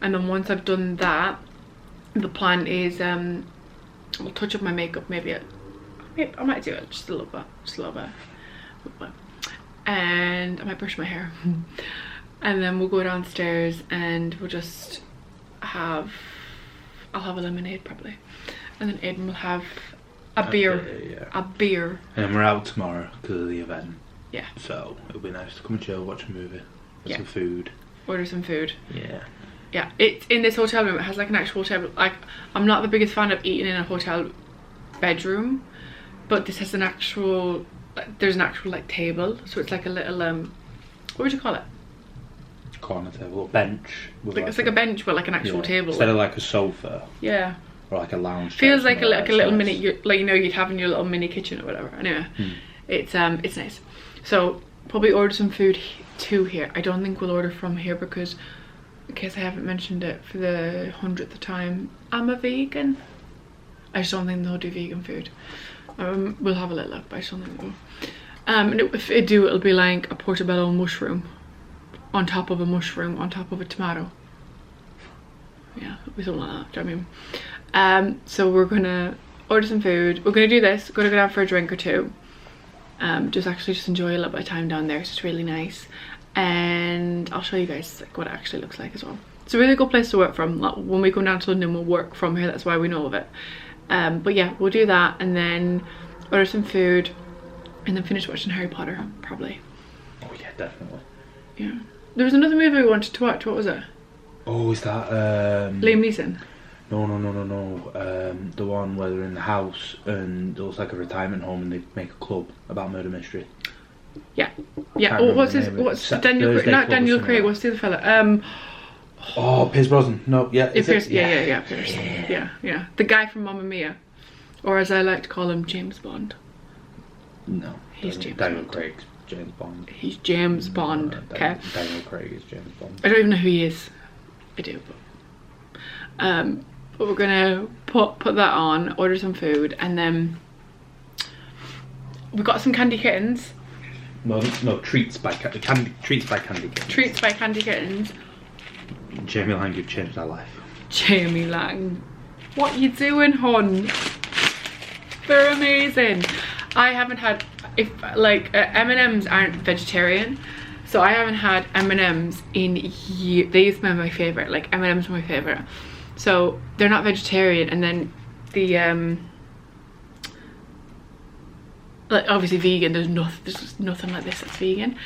And then once I've done that, the plan is I'll touch up my makeup. Maybe I might do it just a little bit, and I might brush my hair. And then we'll go downstairs and we'll just I'll have a lemonade probably, and then Aiden will have a beer. A beer. And we're out tomorrow because of the event. Yeah. So it'll be nice to come and chill, watch a movie, get yeah. some food. Order some food. Yeah. Yeah. It's in this hotel room. It has like an actual table. Like, I'm not the biggest fan of eating in a hotel bedroom, but this has an actual. There's an actual like table, so it's like a little what would you call it? corner table, a bench. With Like, it's like a bench with like an actual table. Instead of like a sofa. Yeah. Or like a lounge. Feels like a little mini, like, you know, you'd have in your little mini kitchen or whatever. Anyway, it's nice. So probably order some food too here. I don't think we'll order from here because, in case I haven't mentioned it for the 100th time, I'm a vegan. I just don't think they'll do vegan food. We'll have a little look, but I just don't think they will. And if they do, it'll be like a portobello mushroom on top of a mushroom on top of a tomato. Yeah, it'll be something like that. Do you know what I mean? So we're gonna order some food. We're gonna do this. We're gonna go down for a drink or two. Just enjoy a little bit of time down there. It's really nice, and I'll show you guys like what it actually looks like as well. It's a really good place to work from. Like, when we go down to London, we'll work from here. That's why we know of it. But yeah, we'll do that and then order some food and then finish watching Harry Potter, probably. Oh yeah, definitely. Yeah. There was another movie we wanted to watch. What was it? Oh, is that Liam Neeson? No. The one where they're in the house and it looks like a retirement home and they make a club about murder mystery. Yeah. Oh, what's Daniel Craig? Not Daniel Craig. What's the other fella? Oh, Pierce Brosnan. No, yeah. Pierce. Yeah, Pierce. Yeah. The guy from Mamma Mia, or as I like to call him, James Bond. No, he's James Daniel Bond. Craig's James Bond. He's James Bond. Okay. Daniel Craig is James Bond. I don't even know who he is. I do, but we're gonna put that on, order some food, and then we've got some candy kittens. No, treats by Candy Kittens. Treats by Candy Kittens. Jamie Lang, you've changed our life. Jamie Lang, what you doing, hon? They're amazing. I haven't had, M&Ms aren't vegetarian, so I haven't had M&Ms in years. They used to be my favourite, like M&Ms are my favourite. So they're not vegetarian, and then the like obviously vegan, there's just nothing like this that's vegan.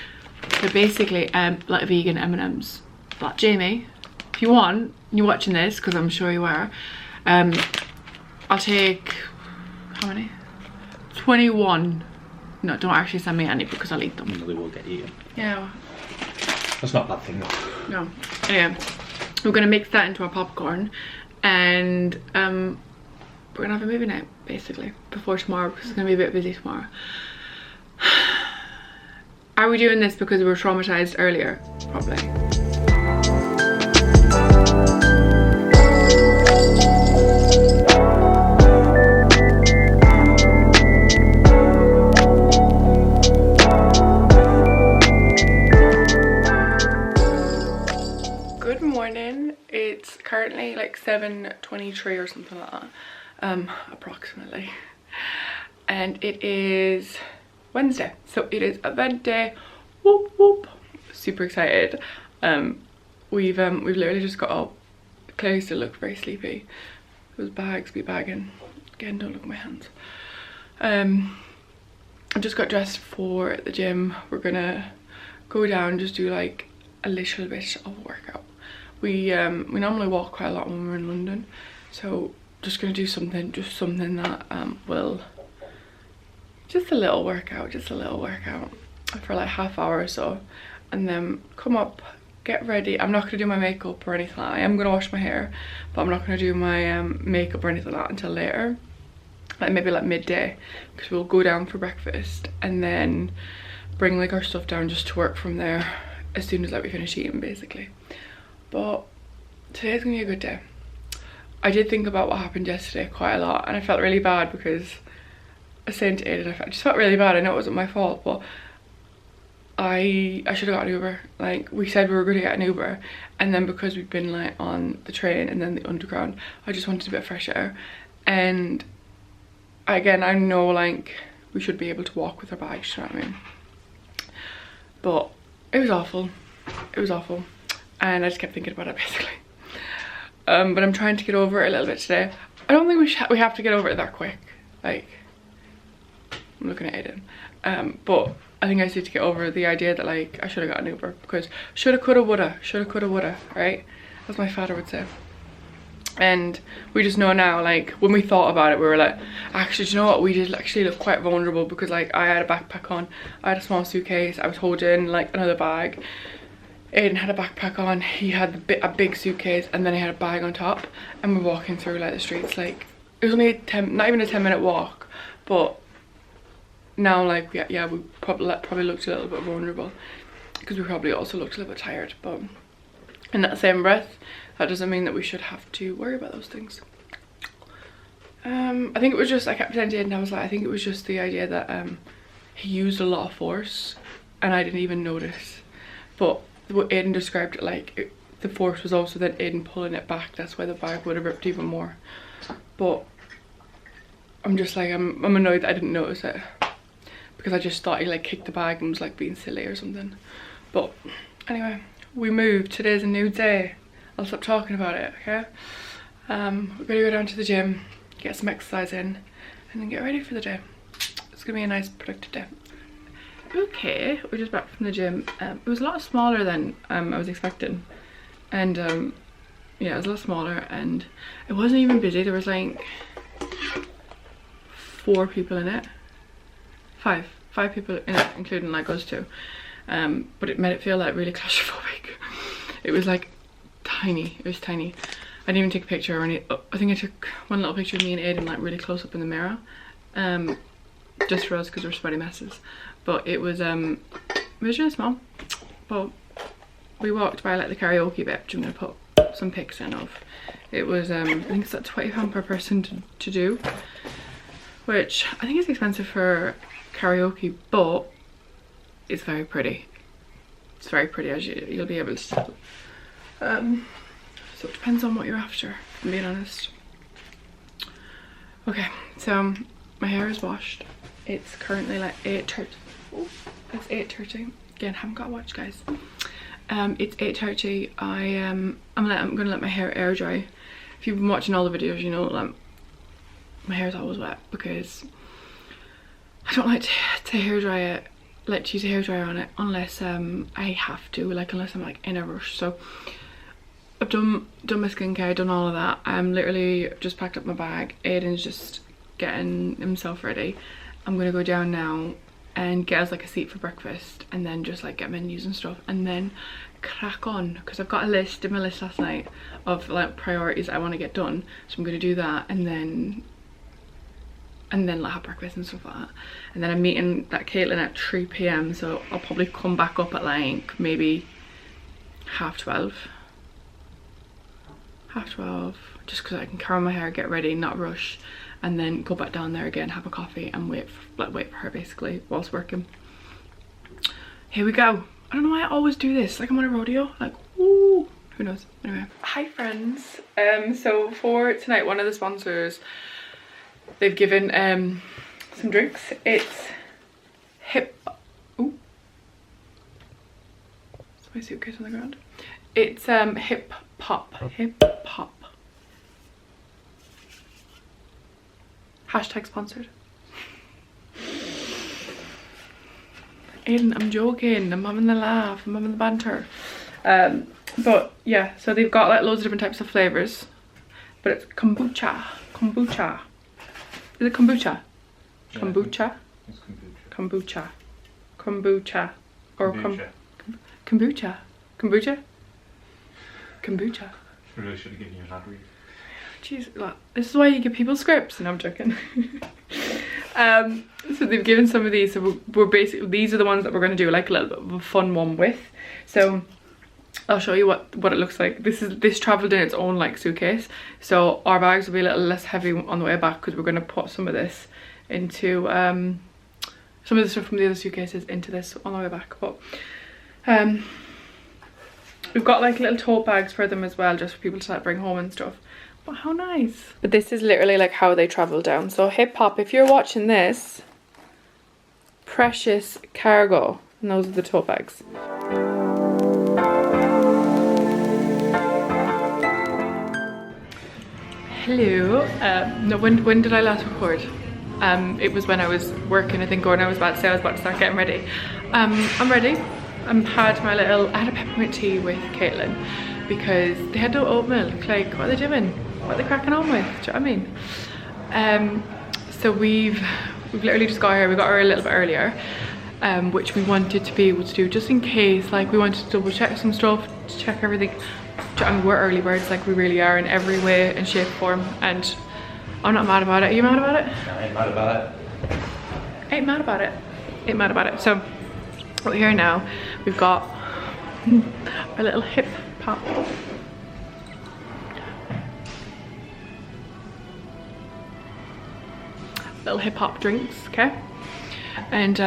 They're basically like vegan M&Ms. But Jamie, if you want, you're watching this, because I'm sure you are, I'll take, how many? 21. No, don't actually send me any because I'll eat them. No, they will get eaten. Yeah. That's not a bad thing though. No. Anyway, we're gonna mix that into our popcorn, and we're gonna have a movie night basically before tomorrow because it's gonna be a bit busy tomorrow. Are we doing this because we were traumatized earlier? Probably. Good morning. It's currently like 7:23 or something like that, approximately, and it is Wednesday, so it is event day. Whoop whoop! Super excited. We've literally just got up. Claire still looked very sleepy. Those bags be bagging. Again, don't look at my hands. I just got dressed for the gym. We're gonna go down and just do like a little bit of a workout. We normally walk quite a lot when we're in London, so just gonna do something that will, just a little workout for like half hour or so, and then come up, get ready. I'm not gonna do my makeup or anything like that. I am gonna wash my hair, but I'm not gonna do my makeup or anything like that until later, like maybe like midday, because we'll go down for breakfast and then bring like our stuff down just to work from there as soon as like we finish eating basically. But today's gonna be a good day. I did think about what happened yesterday quite a lot, and I felt really bad because I was saying to Aiden, I just felt really bad. I know it wasn't my fault, but I should have got an Uber. Like, we said we were going to get an Uber, and then because we've been like on the train and then the underground, I just wanted a bit of fresh air. And again, I know like we should be able to walk with our bags, you know what I mean? But it was awful. It was awful. And I just kept thinking about it basically. But I'm trying to get over it a little bit today. I don't think we have to get over it that quick. Like, I'm looking at Aiden. But I think I just need to get over the idea that like I should have got an Uber, because shoulda, coulda, woulda, right? As my father would say. And we just know now, like when we thought about it, we were like, actually, do you know what? We did actually look quite vulnerable, because like I had a backpack on, I had a small suitcase, I was holding like another bag. Aiden had a backpack on, he had a big suitcase, and then he had a bag on top, and we're walking through like the streets. Like, it was only not even a 10-minute walk, but now like yeah, we probably looked a little bit vulnerable because we probably also looked a little bit tired. But in that same breath, that doesn't mean that we should have to worry about those things. I think it was just, I kept saying to Aiden, I was like, I think it was just the idea that he used a lot of force and I didn't even notice. But what Aiden described it like, the force was also then Aiden pulling it back. That's why the bag would have ripped even more. But I'm just like, I'm annoyed that I didn't notice it, because I just thought he like kicked the bag and was like being silly or something. But anyway, we moved. Today's a new day. I'll stop talking about it, okay? We're gonna go down to the gym, get some exercise in, and then get ready for the day. It's gonna be a nice productive day. Okay, we're just back from the gym. It was a lot smaller than I was expecting, and yeah, it was a lot smaller, and it wasn't even busy. There was like 4 people in it. Five people in it, including like us two. But it made it feel like really claustrophobic. It was like tiny. It was tiny. I didn't even take a picture or any. I think I took one little picture of me and Aiden like really close up in the mirror, just for us because we're sweaty messes. But it was really small. But we walked by like the karaoke bit, which I'm gonna put some pics in of. It was I think it's like £20 per person to do, which I think is expensive for karaoke, but it's very pretty. It's very pretty, as you'll be able to tell. So it depends on what you're after, if I'm being honest. Okay, so my hair is washed. It's currently like 8:30. Oh, it's 8:30. Again, haven't got a watch, guys. It's 8:30. I'm gonna let my hair air dry. If you've been watching all the videos, you know like my hair's always wet because I don't like to hair dry it, like to use a hairdryer on it unless I have to, like unless I'm like in a rush. So I've done my skincare, done all of that. I'm literally just packed up my bag. Aiden's just getting himself ready. I'm gonna go down now and get us like a seat for breakfast, and then just like get menus and stuff, and then crack on, because I've got a list in my list last night of like priorities I want to get done. So I'm gonna do that, and then like have breakfast and stuff like that. And then I'm meeting that Caitlin at 3 PM, so I'll probably come back up at like maybe 12:30. 12:30, just because I can curl my hair, get ready, not rush, and then go back down there again, have a coffee, and wait for her basically whilst working. Here we go. I don't know why I always do this, like I'm on a rodeo, like woo, who knows. Anyway, hi friends. So for tonight, one of the sponsors, they've given some drinks. It's ooh, that's my suitcase on the ground. It's hip pop. Hashtag sponsored. Aiden, I'm joking. I'm having the laugh. I'm having the banter. But yeah, so they've got like loads of different types of flavors. But it's kombucha. Kombucha. Is it kombucha? Yeah, kombucha? It's kombucha. Kombucha. Or kombucha. Kombucha. Kombucha? Kombucha. I really should have given you an ad read. Jeez, this is why you give people scripts. And I'm joking. So they've given some of these, so we're basically, these are the ones that we're going to do like a little bit of a fun one with. So I'll show you what it looks like. This travelled in its own like suitcase, so our bags will be a little less heavy on the way back, because we're going to put some of this into some of the stuff from the other suitcases into this on the way back. But we've got like little tote bags for them as well, just for people to like bring home and stuff. But how nice. But this is literally like how they travel down. So hip hop, if you're watching this, precious cargo, and those are the tote bags. Hello. No, when did I last record? It was when I was working, I think, or when I was about to say I was about to start getting ready. I'm ready. I had a peppermint tea with Caitlin because they had no oat milk. Like, what are they doing? What are they cracking on with? Do you know what I mean? So we've literally just got here. We got her a little bit earlier. which we wanted to be able to do just in case, like we wanted to double check some stuff, to check everything. I mean, we're early birds, like we really are in every way and shape form, and I'm not mad about it. Are you mad about it? No, I ain't mad about it. Ain't mad about it. Ain't mad about it. So we're here now. We've got our little hip hop. Little hip hop drinks, okay? And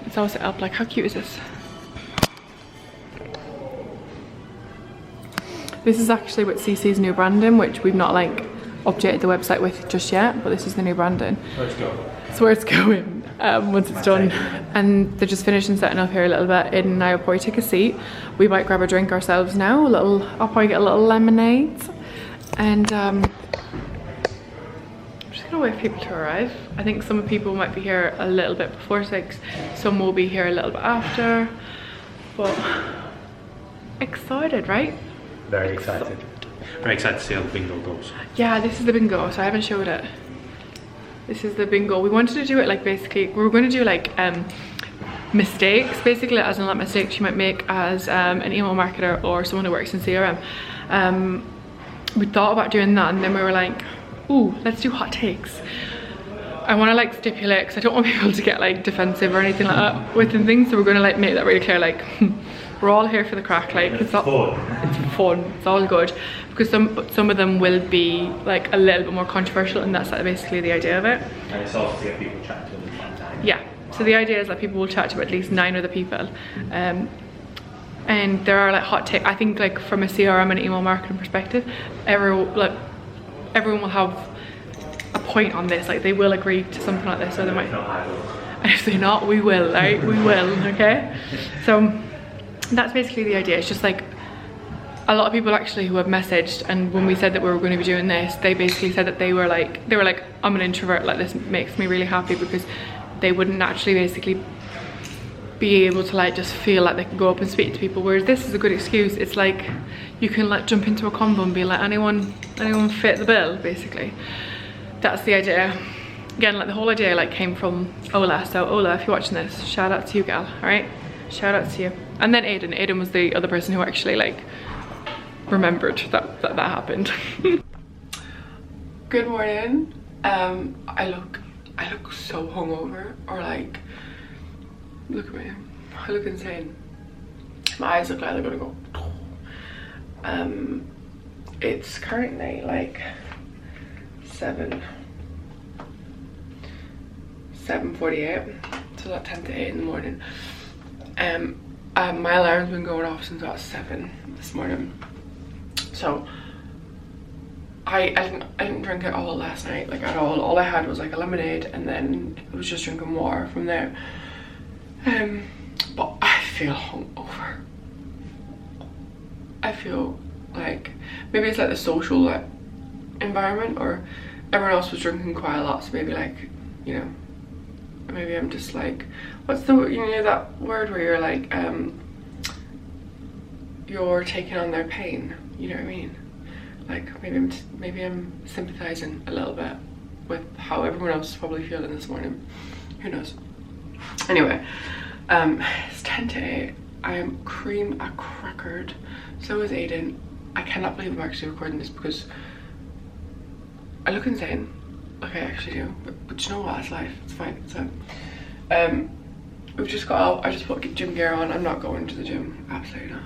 it's all set up. Like, how cute is this? This is actually with CC's new branding, which we've not like updated the website with just yet, but this is the new branding. Let's go. That's where it's going once it's done. And they're just finishing setting up here a little bit. Aiden and I will probably take a seat. We might grab a drink ourselves now. I'll probably get a little lemonade. And I'm just gonna wait for people to arrive. I think some people might be here a little bit before 6. Some will be here a little bit after. But excited, right? Very excited. Very excited to see how the bingo goes. Yeah, this is the bingo, so I haven't showed it. This is the bingo. We wanted to do it like basically, we were going to do like mistakes, basically, as in like mistakes you might make as an email marketer or someone who works in CRM. We thought about doing that, and then we were like, ooh, let's do hot takes. I want to like stipulate, because I don't want people to get like defensive or anything like that within things, so we're going to like make that really clear, like we're all here for the crack, like it's fun, it's all good, because some of them will be like a little bit more controversial, and that's like basically the idea of it. And it's also to get people chatting to them one time. Yeah, so the idea is that people will chat to at least 9 other people, and there are like hot takes. I think like from a CRM and email marketing perspective, everyone will have a point on this, like they will agree to something like this, or they might not. And if they're not, we will, right? We will, okay? So that's basically the idea. It's just like a lot of people actually who have messaged, and when we said that we were going to be doing this, they basically said that they were like I'm an introvert, like this makes me really happy, because they wouldn't naturally basically be able to like just feel like they can go up and speak to people, whereas this is a good excuse. It's like you can like jump into a convo and be like, anyone fit the bill, basically. That's the idea. Again, like the whole idea like came from Ola. So Ola, if you're watching this, shout out to you, gal. All right, shout out to you. And then Aiden was the other person who actually like remembered that happened. Good morning. I look so hungover, or like, look at me, I look insane. My eyes look like they're gonna go. It's currently like 7:48, so that's 10 to 8 in the morning. My alarm's been going off since about 7 this morning, so I didn't drink it all last night, like at all. All I had was like a lemonade, and then I was just drinking water from there. But I feel hungover. I feel like maybe it's like the social like environment, or everyone else was drinking quite a lot, so maybe like, you know, maybe I'm just like, what's the, you know, that word where you're like you're taking on their pain, you know what I mean? Like maybe I'm sympathizing a little bit with how everyone else is probably feeling this morning, who knows. Anyway, it's 10 to 8. I am cream a crackered, so is Aiden. I cannot believe I'm actually recording this because I look insane. Okay, I actually do, but you know what, it's life, it's fine, it's fine. We've just got out, I just put gym gear on. I'm not going to the gym, absolutely not.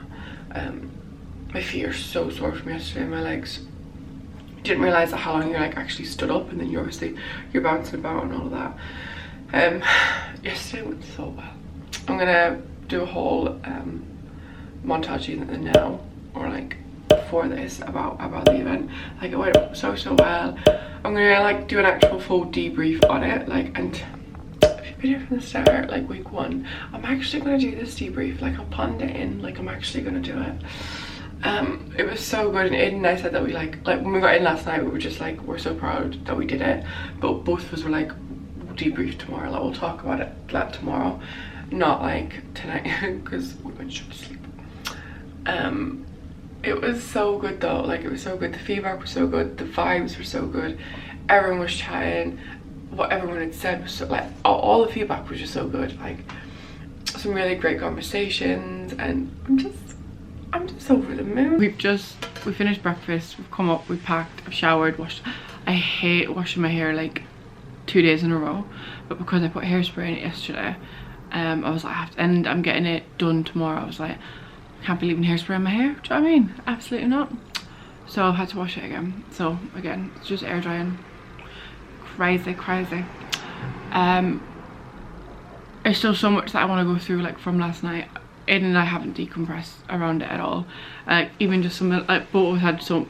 My feet are so sore from yesterday, my legs. Didn't realise how long you're like actually stood up, and then you're bouncing about and all of that. Yesterday went so well. I'm gonna do a whole montage either now or like before this about the event. Like it went so well. I'm gonna like do an actual full debrief on it, like, and if you've been here from the start, like week 1, I'm actually gonna do this debrief. Like I'll ponder it in, like I'm actually gonna do it. It was so good, and Aiden and I said that we like when we got in last night, we were just like, we're so proud that we did it, but both of us were like, we'll debrief tomorrow, like we'll talk about it like tomorrow, not like tonight, because we went straight to sleep. It was so good though, like it was so good. The feedback was so good, the vibes were so good, everyone was chatting, what everyone had said was so, like all the feedback was just so good. Like some really great conversations, and I'm just over the moon. We finished breakfast, we've come up, we've packed, I've showered, washed. I hate washing my hair like 2 days in a row, but because I put hairspray in it yesterday, I was like, and I'm getting it done tomorrow, I was like, I can't be leaving hairspray in my hair. Do you know what I mean? Absolutely not. So I've had to wash it again. So again, it's just air drying. Crazy. There's still so much that I want to go through, like from last night. Aiden and I haven't decompressed around it at all. Even just some, like both had some.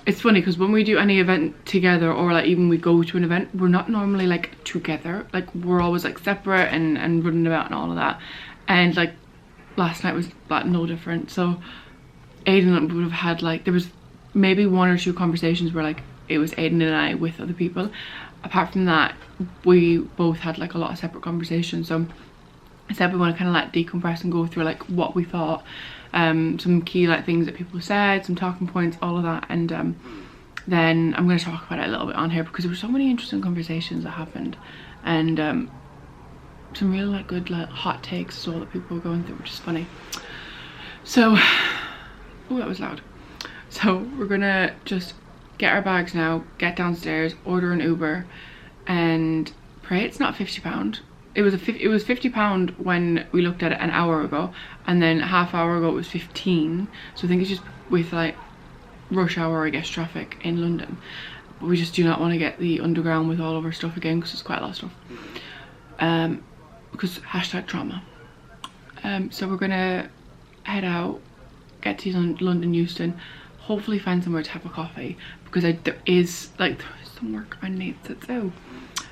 It's funny because when we do any event together, or like even we go to an event, we're not normally like together. Like we're always like separate and running about and all of that. And like last night was like no different. So Aiden would have had like, there was maybe 1 or 2 conversations where like it was Aiden and I with other people. Apart from that, we both had like a lot of separate conversations. So I said we want to kind of like decompress and go through like what we thought, some key like things that people said, some talking points, all of that. And then I'm going to talk about it a little bit on here because there were so many interesting conversations that happened, and some really like good like hot takes as well that people were going through, which is funny. So oh, that was loud. So we're gonna just get our bags now, get downstairs, order an Uber, and pray it's not £50. It was £50 when we looked at it an hour ago, and then a half hour ago it was 15. So I think it's just with like rush hour, I guess, traffic in London. But we just do not want to get the underground with all of our stuff again because it's quite a lot of stuff. Because hashtag trauma. So we're gonna head out, get to London Euston, hopefully find somewhere to have a coffee, because there is some work I need to do.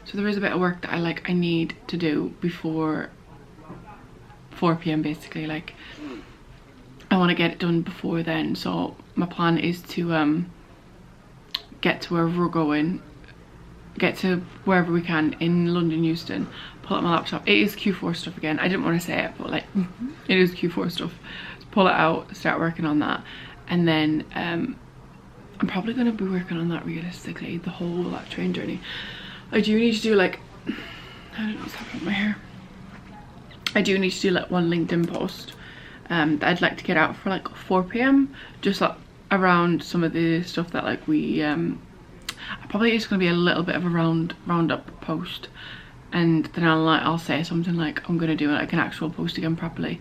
So there is a bit of work that I need to do before 4 PM basically. Like I want to get it done before then. So my plan is to get to wherever we're going, get to wherever we can in London Euston, pull out my laptop. It is Q4 stuff again. I didn't want to say it, but like it is Q4 stuff. Pull it out, start working on that, and then I'm probably going to be working on that realistically the whole like train journey. I do need to do like, I don't know what's happening with my hair. I do need to do like one LinkedIn post that I'd like to get out for like 4 PM, just like around some of the stuff that like we probably it's going to be a little bit of a roundup post, and then I'll say something like I'm going to do like an actual post again properly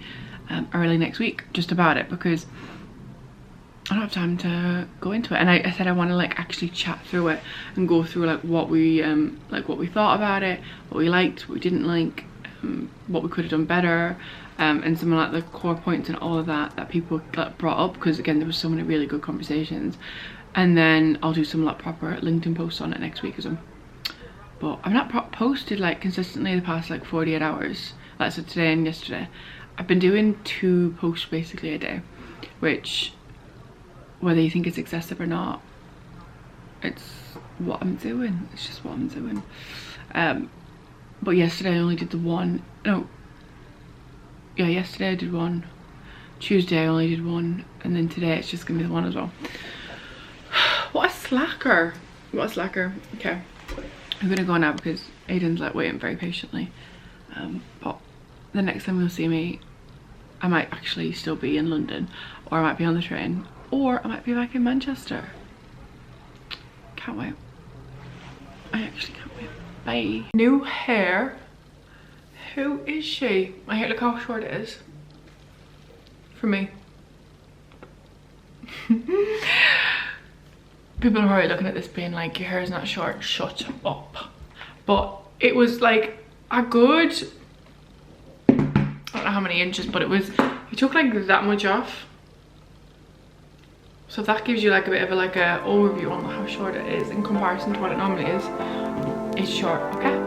early next week just about it, because I don't have time to go into it. And I said I want to like actually chat through it and go through like what we thought about it, what we liked, what we didn't like, what we could have done better, and some of like the core points and all of that people like brought up, because again there was so many really good conversations. And then I'll do some like proper LinkedIn posts on it next week as well. But I've not posted like consistently the past like 48 hours, like so today and yesterday. I've been doing 2 posts basically a day, which, whether you think it's excessive or not, it's what I'm doing. It's just what I'm doing. But yesterday I only did the one. No, yeah, yesterday I did 1. Tuesday I only did 1, and then today it's just gonna be the 1 as well. What a slacker. What a slacker. Okay, I'm gonna go now because Aiden's like waiting very patiently. But the next time you'll see me, I might actually still be in London, or I might be on the train, or I might be back in Manchester. Can't wait. I actually can't wait. Bye. New hair. Who is she? My hair, look how short it is. For me. People are probably looking at this being like, your hair is not short, shut up. But it was like a good, I don't know how many inches, but it took like that much off. So if that gives you like a bit of a overview on how short it is in comparison to what it normally is, it's short, okay?